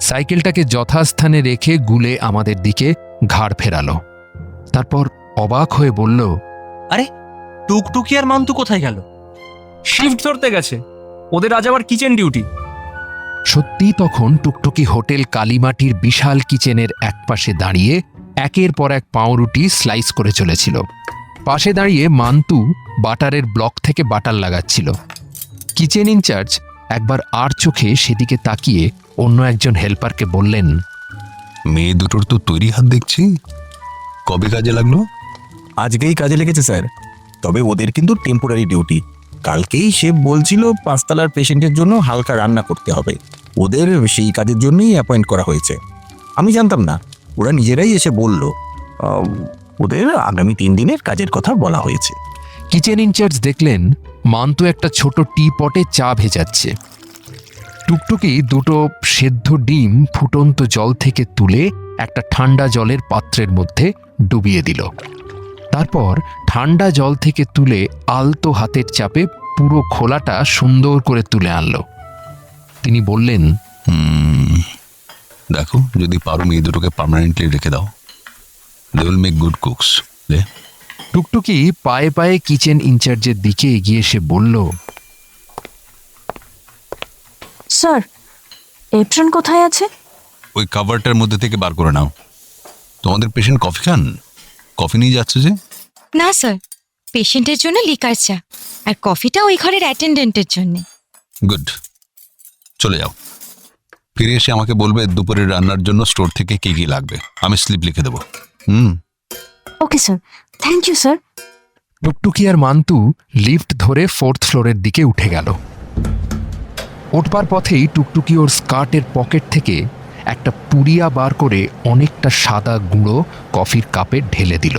সাইকেলটাকে যথাস্থানে রেখে গুলে আমাদের দিকে ঘাড় ফেরালো। তারপর অবাক হয়ে বলল, আরে টুকটুকি আর মান্তু কোথায় গেল? শিফট ধরতে গেছে, ওদের আজ আবার কিচেন ডিউটি। সত্যি তখন টুকটুকি হোটেল কালীমাটির বিশাল কিচেনের একপাশে দাঁড়িয়ে একের পর এক পাউরুটি স্লাইস করে চলেছিল। পাশে দাঁড়িয়ে মান্তু বাটারের ব্লক থেকে বাটার লাগাচ্ছিল। কিচেন ইনচার্জ একবার আর চোখে সেদিকে তাকিয়ে অন্য একজন হেল্পারকে বললেন, মেয়ে দুটোর তো তৈরি হাত দেখছি, কবে কাজে লাগলো? আজকেই কাজে লেগেছে স্যার, তবে ওদের কিন্তু টেম্পোরারি ডিউটি। কালকেই শেফ বলছিল 5 তলার পেশেন্টের জন্য হালকা রান্না করতে হবে, ওদের সেই কাজের জন্যই অ্যাপয়েন্ট করা হয়েছে। আমি জানতাম না, ওরা নিজেরাই এসে বলল ওদের আগামী 3 দিনের কাজের কথা বলা হয়েছে। কিচেন ইনচার্জ দেখলেন মান্তু একটা ছোট টি পটে চা ভেজাচ্ছে। টুকটুকি দুটো সেদ্ধ ডিম ফুটন্ত জল থেকে তুলে একটা ঠান্ডা জলের পাত্রের মধ্যে ডুবিয়ে দিল। তারপর ঠান্ডা জল থেকে তুলে আলতো হাতের চাপে পুরো খোলাটা সুন্দর করে তুলে আনলো। তিনি বললেন, দেখো, যদি পারো মেয়ে দুটোকে পার্মানেন্টলি রেখে দাও, they will make good cooks. Tuktuki পায়ে পায়ে কিচেন ইনচার্জের দিকে এগিয়ে এসে বলল, স্যার, এপ্রন কোথায় আছে? ওই কাভারটার মধ্যে থেকে বার করে নাও। তোমাদের পেশেন্ট কফি খান? কফি নিয়ে যাচ্ছে যে? না স্যার, পেশেন্টের জন্য লিকার চা, আর কফিটা ওই ঘরের অ্যাটেন্ডেন্টের জন্য। গুড, চলে যাও। ফিরে এসে আমাকে বলবে দুপুরের রান্নার জন্য স্টোর থেকে কি কি লাগবে, আমি স্লিপ লিখে দেবো। Okay sir, thank you sir. Tuktuki আর মান্তু লিফট ধরে 4th ফ্লোরের দিকে উঠে গেল। উঠবার পথেই টুকটুকি ওর স্কার্টের পকেট থেকে একটা পুরিয়া বার করে অনেকটা সাদা গুঁড়ো কফির কাপে ঢেলে দিল।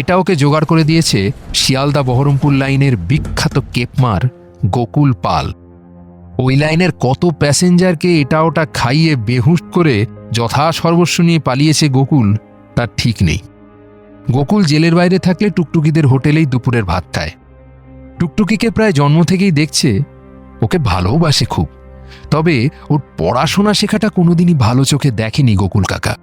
এটা ওকে জোগাড় করে দিয়েছে শিয়ালদা বহরমপুর লাইনের বিখ্যাত কেপমার গোকুল পাল। ওই লাইনের কত প্যাসেঞ্জারকে এটা ওটা খাইয়ে বেহুশ করে যথাসর্বস্ব নিয়ে পালিয়েছে গোকুল, তার ঠিক নেই। গোকুল জেলের বাইরে থাকলে টুকটুকিদের হোটেলেই দুপুরের ভাত খায়। টুকটুকিকে প্রায় জন্ম থেকেই দেখছে, ওকে ভালোবাসে খুব। তবে ওর পড়াশোনা শেখাটা কোনোদিনই ভালো চোখে দেখেনি গোকুল কাকা।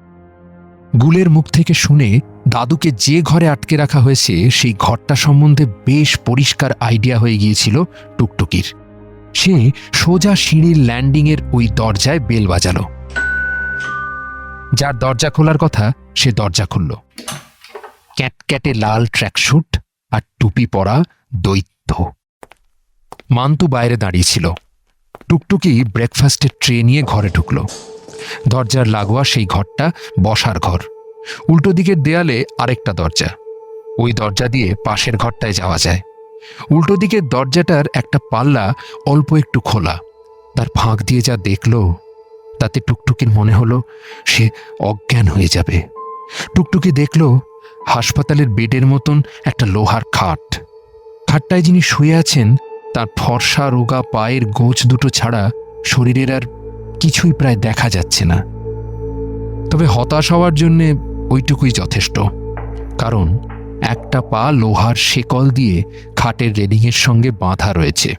গুলের মুখ থেকে শুনে দাদুকে যে ঘরে আটকে রাখা হয়েছে সেই ঘরটা সম্বন্ধে বেশ পরিষ্কার আইডিয়া হয়ে গিয়েছিল টুকটুকির। সে সোজা সিঁড়ির ল্যান্ডিংয়ের ওই দরজায় বেল বাজালো। যার দরজা খোলার কথা সে দরজা খুলল। ক্যাটক্যাটে লাল ট্র্যাকস্যুট আর টুপি পরা দৈত্য। মান্তু বাইরে দাঁড়িয়েছিল। টুকটুকি ব্রেকফাস্টের ট্রে নিয়ে ঘরে ঢুকল। দরজার লাগোয়া সেই ঘরটা বসার ঘর। উল্টো দিকের দেয়ালে আরেকটা দরজা, ওই দরজা দিয়ে পাশের ঘরটায় যাওয়া যায়। উল্টো দিকের দরজাটার একটা পাল্লা অল্প একটু খোলা, তার ফাঁক দিয়ে যা দেখল তাতে টুকটুকির মনে হলো সে অজ্ঞান হয়ে যাবে। টুকটুকি দেখল হাসপাতালের বেডের মতন একটা লোহার খাট। খাটটায় যিনি শুয়ে আছেন তার ফর্সা রোগা পায়ের গোছ দুটো ছাড়া শরীরের আর কিছুই প্রায় দেখা যাচ্ছে না। তবে হতাশ হওয়ার জন্যে ওইটুকুই যথেষ্ট, কারণ একটা পা লোহার শেকল দিয়ে খাটের রেলিংয়ের সঙ্গে বাঁধা রয়েছে।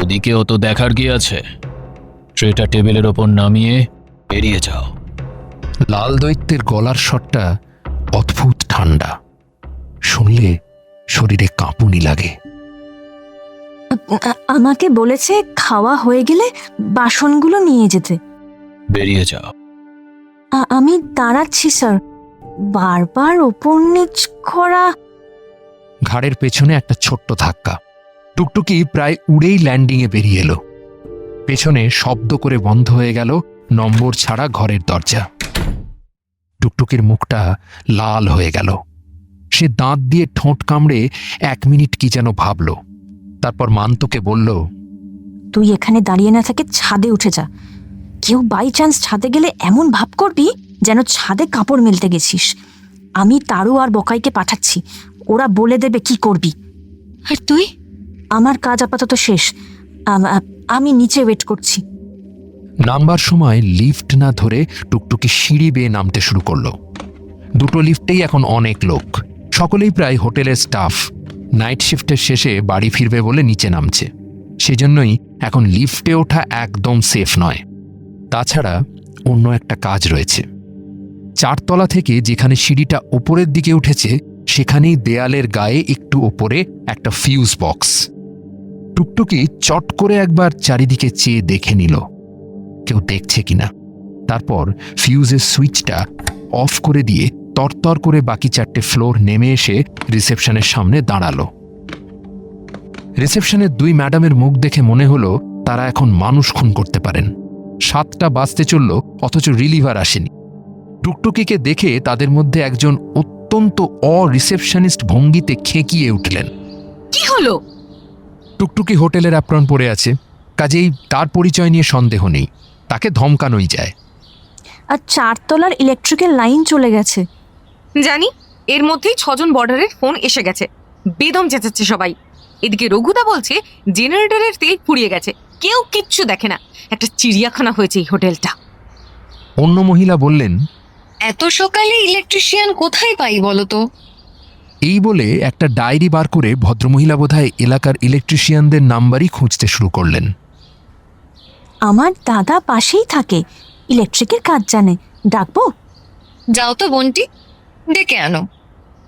ওদিকেও তো দেখার কি আছে, ট্রেটা টেবিলের ওপর নামিয়ে বেরিয়ে যাও। লাল দৈত্যের গলার স্বরটা অদ্ভুত ঠান্ডা, শুনলে শরীরে কাঁপুনি লাগে। আমাকে বলেছে খাওয়া হয়ে গেলে বাসনগুলো নিয়ে যেতে। বেরিয়ে যাও। আমি দাঁড়াচ্ছি স্যার, বারবার ওপর নিচ করা। ঘাড়ের পেছনে একটা ছোট্ট ধাক্কা। টুকটুকি প্রায় উড়েই ল্যান্ডিংয়ে বেরিয়ে এলো। পেছনে শব্দ করে বন্ধ হয়ে গেল নম্বর ছাড়া ঘরের দরজা। টুকটুকির মুখটা লাল হয়ে গেল। সে দাঁত দিয়ে ঠোঁট কামড়ে 1 মিনিট কি যেন ভাবল, তারপর মান্তকে বলল, তুই এখানে দাঁড়িয়ে না থেকে ছাদে উঠে যা। কেউ বাই চান্স ছাদে গেলে এমন ভাব করবি যেন ছাদে কাপড় মেলতে গেছিস। আমি তারু আর বকাইকে পাঠাচ্ছি, ওরা বলে দেবে কি করবি। আর তুই? আমার কাজ আপাতত শেষ, আমি নিচে ওয়েট করছি। নামবার সময় লিফট না ধরে টুকটুকি সিঁড়ি বেয়ে নামতে শুরু করলো। দুটো লিফটেই এখন অনেক লোক, সকলেই প্রায় হোটেলের স্টাফ। নাইট শিফটের শেষে বাড়ি ফিরবে বলে নিচে নামছে, সেজন্যই এখন লিফটে ওঠা একদম সেফ নয়। তাছাড়া অন্য একটা কাজ রয়েছে। 4 তলা থেকে যেখানে সিঁড়িটা ওপরের দিকে উঠেছে সেখানেই দেয়ালের গায়ে একটু ওপরে একটা ফিউজ বক্স। টুকটুকি চট করে একবার চারিদিকে চেয়ে দেখে নিল কেউ দেখছে কিনা। তারপর ফিউজের সুইচটা অফ করে দিয়ে তরতর করে বাকি 4টে ফ্লোর নেমে এসে রিসেপশনের সামনে দাঁড়ালো। রিসেপশনের 2 ম্যাডামের মুখ দেখে মনে হলো তারা এখন মানুষ খুন করতে পারেন। 7টা বাজতে চলল, অথচ রিলিভার আসেনি। টুকটুকিকে দেখে তাদের মধ্যে একজন অত্যন্ত অরিসেপশনিস্ট ভঙ্গিতে খেকিয়ে উঠলেন। কি হলো? টুকটুকি হোটেলের অ্যাপ্রন পরে আছে, কাজেই তার পরিচয় নিয়ে সন্দেহ নেই, তাকে ধমকানোই যায়। আর 4 তলার ইলেকট্রিকের লাইন চলে গেছে। জানি, এর মধ্যেই 6 জন বর্ডারের ফোন এসে গেছে। বেদম চেঁচাচ্ছে সবাই। এদিকে রঘুদা বলছে জেনারেটরের তেল ফুরিয়ে গেছে, কেউ কিচ্ছু দেখে না। একটা চিড়িয়াখানা হয়েছে এই হোটেলটা। অন্য মহিলা বললেন, এত সকালে ইলেকট্রিশিয়ান কোথায় পাই বলো তো? এই বলে একটা ডায়েরি বার করে ভদ্রমহিলা বোধহয় এলাকার ইলেকট্রিশিয়ানদের নাম্বারই খুঁজতে শুরু করলেন। আমার দাদা পাশেই থাকে, ইলেকট্রিকের কাজ জানে, ডাকবো? যাও তো বোনটি, ডেকে আনো।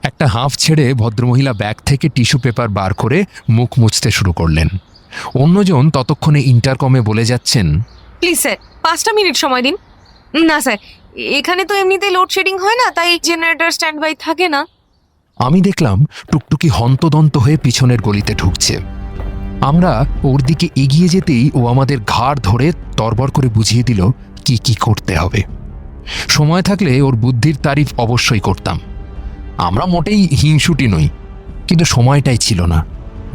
একটা হাঁফ ছেড়ে ভদ্রমহিলা ব্যাগ থেকে টিস্যু পেপার বার করে মুখ মুছতে শুরু করলেন। অন্যজন ততক্ষণে ইন্টারকমে বলে যাচ্ছেন, প্লিজ স্যার 5টা মিনিট সময় দিন। না স্যার, এখানে তো এমনিতে লোডশেডিং হয় না, তাই জেনারেটর স্ট্যান্ড বাই থাকে না। আমি দেখলাম টুকটুকি হন্তদন্ত হয়ে পিছনের গলিতে ঢুকছে। আমরা ওর দিকে এগিয়ে যেতেই ও আমাদের ঘাড় ধরে তরবর করে বুঝিয়ে দিল কি কি করতে হবে। সময় থাকলে ওর বুদ্ধির তারিফ অবশ্যই করতাম। আমরা মোটেই হিংসুটি নই, কিন্তু সময়টাই ছিল না।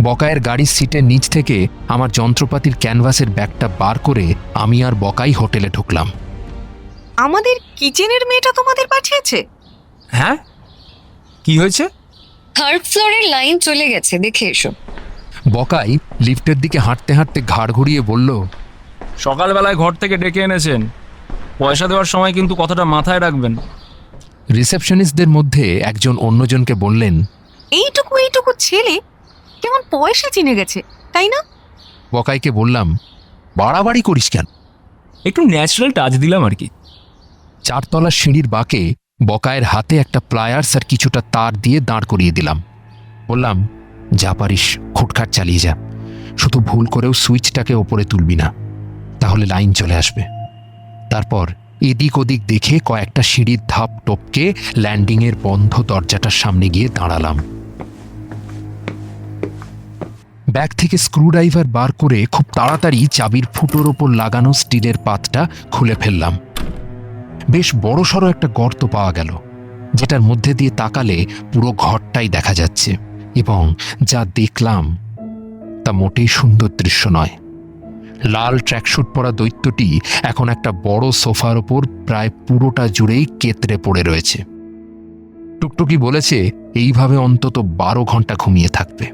বকায়ের গাড়ির সিটের নিচ থেকে আমার যন্ত্রপাতির ক্যানভাসের ব্যাগটা বার করে আমি আর বকাই হোটেলে ঢুকলাম। আমাদের কিচেনের মেয়েটা তোমাদের পাঠিয়েছে? হ্যাঁ, কি হয়েছে? 3rd ফ্লোরের লাইন চলে গেছে, দেখে এসো। বকাই লিফটের দিকে হাঁটতে হাঁটতে ঘাড় ঘুরিয়ে বলল, সকালবেলায় ঘর থেকে ডেকে এনেছেন, পয়সা দেওয়ার সময় কিন্তু কথাটা মাথায় রাখবেন। রিসেপশনিস্টদের মধ্যে একজন অন্যজনকে বললেন, এইটুকু ছেলে কেমন পয়সা চিনে গেছে, তাই না? বকাইকে বললাম, বাড়াবাড়ি করিস কেন? একটু ন্যাচারাল টাচ দিলাম আর কি। 4 তলার সিঁড়ির বাঁকে বকায়ের হাতে একটা প্লায়ার্স আর কিছুটা তার দিয়ে দাঁড় করিয়ে দিলাম। বললাম, যা পারিস খুটখাট চালিয়ে যা, শুধু ভুল করেও সুইচটাকে ওপরে তুলবি না, তাহলে লাইন চলে আসবে। তারপর এদিক ওদিক দেখে কয়েকটা সিঁড়ির ধাপ টপকে ল্যান্ডিংয়ের বন্ধ দরজাটার সামনে গিয়ে দাঁড়ালাম। ব্যাগ থেকে স্ক্রুড্রাইভার বার করে খুব তাড়াতাড়ি চাবির ফুটোর ওপর লাগানো স্টিলের পাতটা খুলে ফেললাম। বেশ বড়সড় একটা গর্ত পাওয়া গেল, যেটার মধ্যে দিয়ে তাকালে পুরো ঘরটাই দেখা যাচ্ছে, এবং যা দেখলাম তা মোটেই সুন্দর দৃশ্য নয়। লাল ট্র্যাকস্যুট পরা দৈত্যটি এখন একটা বড় সোফার ওপর প্রায় পুরোটা জুড়েই কেতরে পড়ে রয়েছে। টুকটুকি বলেছে এইভাবে অন্তত 12 ঘন্টা ঘুমিয়ে থাকবে।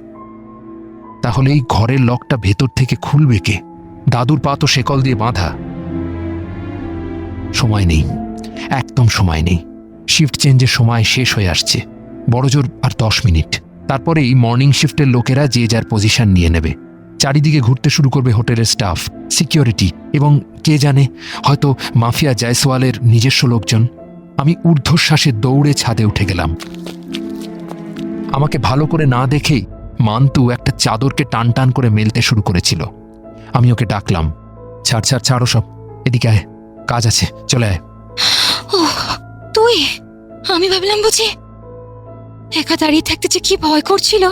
তাহলে এই ঘরের লকটা ভেতর থেকে খুলবে কে? দাদুর পা তো শেকল দিয়ে বাঁধা। সময় নেই, একদম সময় নেই। শিফট চেঞ্জের সময় শেষ হয়ে আসছে, বড়জোর আর 10 মিনিট। তারপরেই মর্নিং শিফটের লোকেরা যে যার পজিশন নিয়ে নেবে। চারিদিকে ঘুরতে শুরু করবে হোটেলের স্টাফ, সিকিউরিটি এবং কে জানে হয়তো মাফিয়া জয়সওয়ালের নিজস্ব লোকজন। আমি ঊর্ধ্বশ্বাসে দৌড়ে ছাদে উঠে গেলাম। আমাকে ভালো করে না দেখেই মান্তু একটা চাদরকে টান টান করে মেলতে শুরু করেছিল। আমি ওকে ডাকলাম, ছাড় ছাড় ছাড়ো সব, এদিকে আয়, কাজ আছে, চলে আয়। তুই? আমি ভাবলাম বুঝি একা দাঁড়িয়ে থাকতে যে কি ভয় করছিল।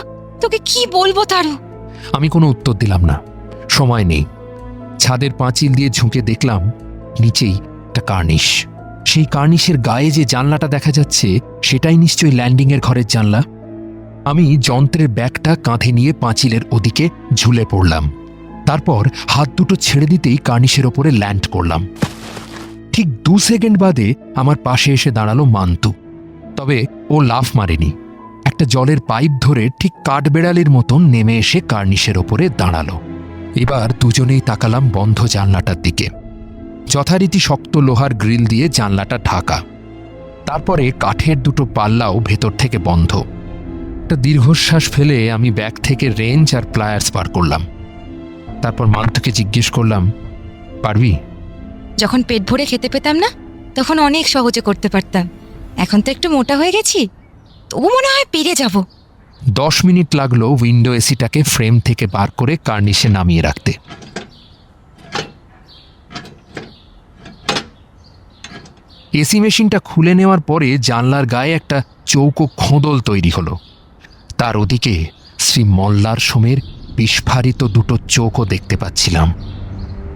তোকে কি বলবো তারু? আমি কোনো উত্তর দিলাম না, সময় নেই। ছাদের পাঁচিল দিয়ে ঝুঁকে দেখলাম নিচেই একটা কার্নিশ। সেই কার্নিশের গায়ে যে জানলাটা দেখা যাচ্ছে সেটাই নিশ্চয়ই ল্যান্ডিংয়ের ঘরের জানলা। আমি যন্ত্রের ব্যাগটা কাঁধে নিয়ে পাঁচিলের ওদিকে ঝুলে পড়লাম। তারপর হাত দুটো ছেড়ে দিতেই কার্নিশের ওপরে ল্যান্ড করলাম। ঠিক 2 সেকেন্ড বাদে আমার পাশে এসে দাঁড়ালো মান্তু। তবে ও লাফ মারেনি, একটা জলের পাইপ ধরে ঠিক কাঠবেড়ালির মতন নেমে এসে কার্নিশের ওপরে দাঁড়ালো। এবার দুজনেই তাকালাম বন্ধ জানলাটার দিকে। যথারীতি শক্ত লোহার গ্রিল দিয়ে জানলাটা ঢাকা, তারপরে কাঠের দুটো পাল্লাও ভেতর থেকে বন্ধ। একটা দীর্ঘশ্বাস ফেলে আমি ব্যাগ থেকে রেঞ্চ আর প্লায়ার্স বার করলাম। তারপর মান্তুকে জিজ্ঞেস করলাম, পারবি? যখন পেট ভরে খেতে পেতাম না তখন অনেক সহজে করতে পারতাম। এখন তো একটু মোটা হয়ে গেছি, তবু মনে হয় পেরে যাব। 10 মিনিট লাগলো উইন্ডো এসিটাকে ফ্রেম থেকে বার করে কার্নিশে নামিয়ে রাখতে। এসি মেশিনটা খুলে নেওয়ার পরে জানলার গায়ে একটা চৌকো খোঁদল তৈরি হলো। তার ওদিকে শ্রী মল্লার সোমের বিস্ফারিত দুটো চোখও দেখতে পাচ্ছিলাম।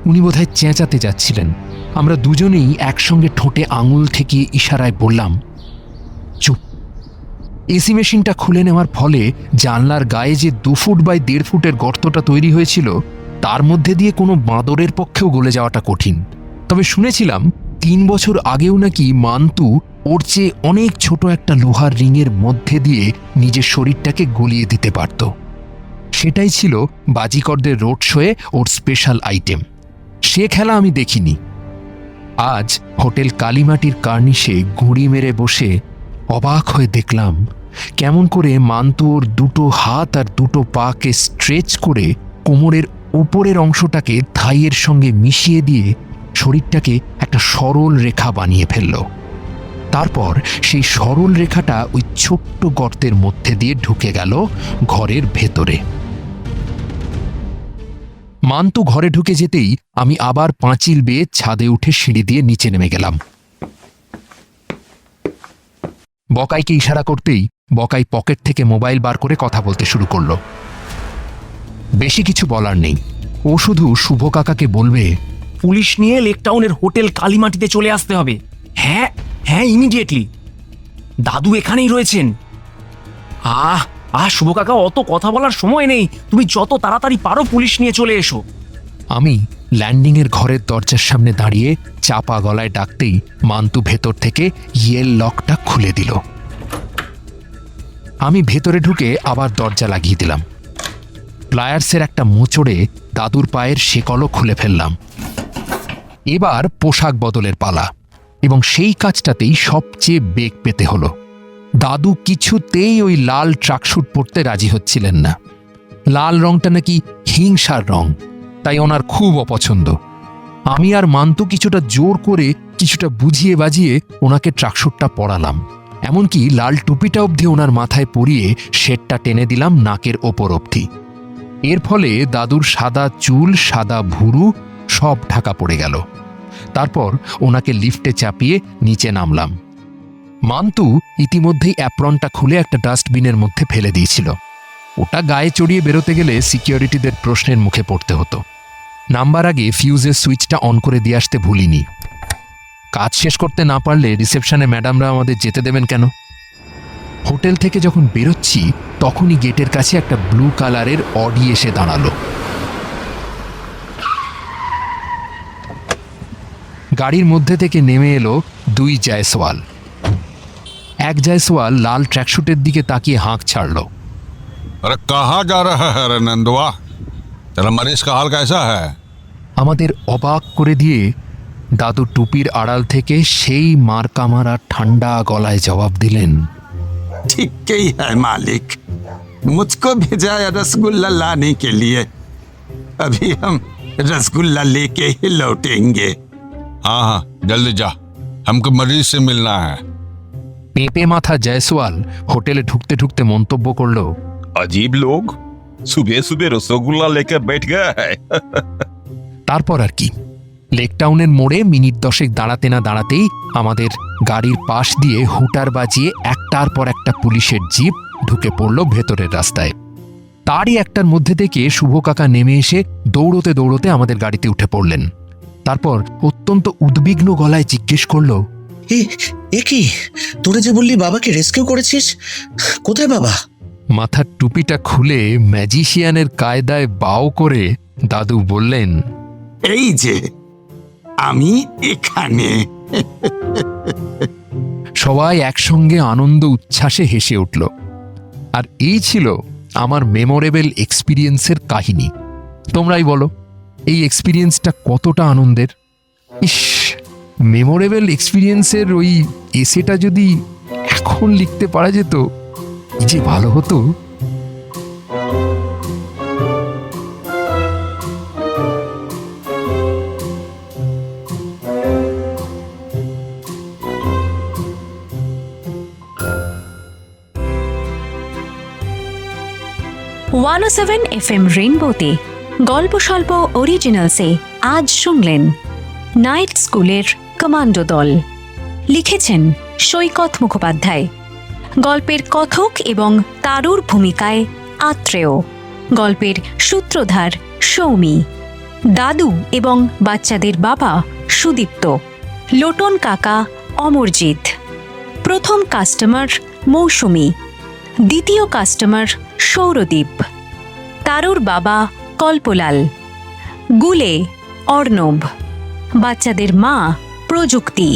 উনি বোধহয় চেঁচাতে যাচ্ছিলেন। আমরা দুজনেই একসঙ্গে ঠোঁটে আঙুল ঠেকিয়ে ইশারায় বললাম, চুপ। এসি মেশিনটা খুলে নেওয়ার ফলে জানলার গায়ে যে 2 ফুট বাই 1.5 ফুটের গর্তটা তৈরি হয়েছিল তার মধ্যে দিয়ে কোনো বাঁদরের পক্ষেও গলে যাওয়াটা কঠিন। তবে শুনেছিলাম 3 বছর আগেও নাকি মান্তু ওর চেয়ে অনেক ছোট একটা লোহার রিংয়ের মধ্যে দিয়ে নিজের শরীরটাকে গলিয়ে দিতে পারত। সেটাই ছিল বাজিকরদের রোড শোয়ে ওর স্পেশাল আইটেম। সে খেলা আমি দেখিনি। আজ হোটেল কালীমাটির কার্নিশে গুঁড়ি মেরে বসে অবাক হয়ে দেখলাম কেমন করে মান্তু ওর দুটো হাত আর দুটো পাকে স্ট্রেচ করে কোমরের উপরের অংশটাকে থাইয়ের সঙ্গে মিশিয়ে দিয়ে শরীরটাকে একটা সরল রেখা বানিয়ে ফেলল। তারপর সেই সরল রেখাটা ওই ছোট্ট গর্তের মধ্যে দিয়ে ঢুকে গেল ঘরের ভেতরে। মান্তু ঘরে ঢুকে যেতেই আমি আবার পাঁচিল বেয়ে ছাদে উঠে সিঁড়ি দিয়ে নিচে নেমে গেলাম। বকাইকে ইশারা করতেই বকাই পকেট থেকে মোবাইল বার করে কথা বলতে শুরু করলো। বেশি কিছু বলার নেই, ও শুধু শুভ কাকাকে বলবে, পুলিশ নিয়ে লেকটাউনের হোটেল কালীমাটিতে চলে আসতে হবে। হ্যাঁ হ্যাঁ, ইমিডিয়েটলি। দাদু এখানেই রয়েছেন। শুভ কাকা, অত কথা বলার সময় নেই, তুমি যত তাড়াতাড়ি পারো পুলিশ নিয়ে চলে এসো। আমি ল্যান্ডিংয়ের ঘরের দরজার সামনে দাঁড়িয়ে চাপা গলায় ডাকতেই মান্তু ভেতর থেকে ইয়েল লকটা খুলে দিল। আমি ভেতরে ঢুকে আবার দরজা লাগিয়ে দিলাম। প্লায়ার্সের একটা মোচড়ে দাদুর পায়ের শেকলও খুলে ফেললাম। এবার পোশাক বদলের পালা, এবং সেই কাজটাতেই সবচেয়ে বেগ পেতে হলো। দাদু কিছুতেই ওই লাল ট্রাকস্যুট পরতে রাজি হচ্ছিলেন না। লাল রংটা নাকি হিংসার রং, তাই ওনার খুব অপছন্দ। আমি আর মান্তু কিছুটা জোর করে কিছুটা বুঝিয়ে বাজিয়ে ওনাকে ট্রাকস্যুটটা পরালাম। এমনকি লাল টুপিটা অবধি ওনার মাথায় পরিয়ে শেডটা টেনে দিলাম নাকের ওপর অবধি। এর ফলে দাদুর সাদা চুল, সাদা ভুরু সব ঢাকা পড়ে গেল। তারপর ওনাকে লিফটে চাপিয়ে নিচে নামলাম। মান্তু ইতিমধ্যেই অ্যাপ্রনটা খুলে একটা ডাস্টবিনের মধ্যে ফেলে দিয়েছিল। ওটা গায়ে চড়িয়ে বেরোতে গেলে সিকিউরিটিদের প্রশ্নের মুখে পড়তে হতো। নাম্বার আগে ফিউজের সুইচটা অন করে দিয়ে আসতে ভুলিনি। কাজ শেষ করতে না পারলে রিসেপশনে ম্যাডামরা আমাদের যেতে দেবেন কেন? হোটেল থেকে যখন বেরোচ্ছি তখনই গেটের কাছে একটা ব্লু কালারের অডি এসে দাঁড়ালো। গাড়ির মধ্যে থেকে নেমে এলো দুই জয়সওয়াল। এক জয়সওয়াল লাল ট্র্যাকশুটের দিকে তাকিয়ে হাঁক ছাড়ল। अरे कहाँ जा रहा है रे नंदुआ? तेरा मरीज का हाल कैसा है? আমাদের অবাক করে দিয়ে দাদু টুপির আড়াল থেকে সেই মার্কা মারা ঠান্ডা গলায় জবাব দিলেন, ठीक ही है मालिक, मुझको भेजा है रसगुल्ला लाने के लिए। अभी हम रसगुल्ला लेके ही लौटेंगे। हाँ हाँ जल्दी जा, हमको मरीज से मिलना है। পেঁপে মাথা জয়সওয়াল হোটেলে ঢুকতে ঢুকতে মন্তব্য করল, अजीब लोग सुबह सुबह रसगुल्ला लेकर बैठ गया है। তারপর আর কি, লেকটাউনের মোড়ে মিনিট 10 দাঁড়াতে না দাঁড়াতেই আমাদের গাড়ির পাশ দিয়ে হুটার বাজিয়ে একটার পর একটা পুলিশের জিপ ঢুকে পড়ল ভেতরের রাস্তায়। তারই একটার মধ্যে থেকে শুভ কাকা নেমে এসে দৌড়তে দৌড়তে আমাদের গাড়িতে উঠে পড়লেন। তারপর অত্যন্ত উদ্বিগ্ন গলায় জিজ্ঞেস করল, এ কি, তোরা যে বললি বাবাকে রেস্কিউ করেছিস, কোথায় বাবা? মাথার টুপিটা খুলে ম্যাজিশিয়ানের কায়দায় বাও করে দাদু বললেন, এই যে আমি এখানে। সবাই একসঙ্গে আনন্দ উচ্ছ্বাসে হেসে উঠল। আর এই ছিল আমার মেমোরেবল এক্সপিরিয়েন্সের কাহিনী। তোমরাই বলো, এই এক্সপিরিয়েন্সটা কতটা আনন্দের। ইস, মেমোরেবল এক্সপিরিয়েন্সের ওই এসেটা যদি এখন লিখতে পারা যেত, কি যে ভালো হতো। ওয়ান-7 FM রেইনবোতে গল্প স্বল্প অরিজিনালসে আজ শুনলেন নাইট স্কুলের কমান্ডো দল। লিখেছেন সৈকত মুখোপাধ্যায়। গল্পের কথক এবং তারুর ভূমিকায় আত্রেয়। গল্পের সূত্রধার সৌমি। দাদু এবং বাচ্চাদের বাবা সুদীপ্ত। লোটন কাকা অমরজিৎ। প্রথম কাস্টমার মৌসুমী। দ্বিতীয় কাস্টমার সৌরদীপ। তারুর বাবা কল্পলাল। গুলে অর্ণব। বাচ্চাদের মা প্রযুক্তি।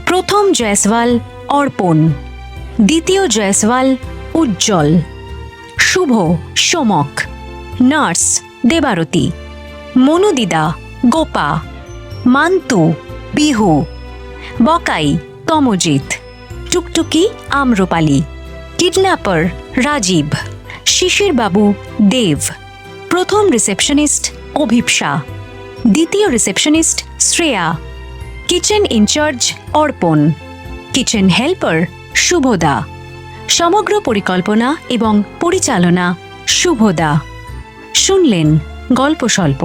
প্রথম জয়সওয়াল অর্পণ। দ্বিতীয় জয়সওয়াল উজ্জ্বল। শুভ সোমক। নার্স দেবারতী। মনুদিদা গোপা। মান্তু বিহু। বকাই তমজিৎ। টুকটুকি আম্রপালি। কিডন্যাপার রাজীব। শিশির বাবু দেব। প্রথম রিসেপশনিস্ট অভিপ্সা। দ্বিতীয় রিসেপশনিস্ট শ্রেয়া। কিচেন ইনচার্জ অর্পণ। কিচেন হেল্পার শুভদা। সমগ্র পরিকল্পনা এবং পরিচালনা শুভদা। শুনলেন গল্প স্বল্প।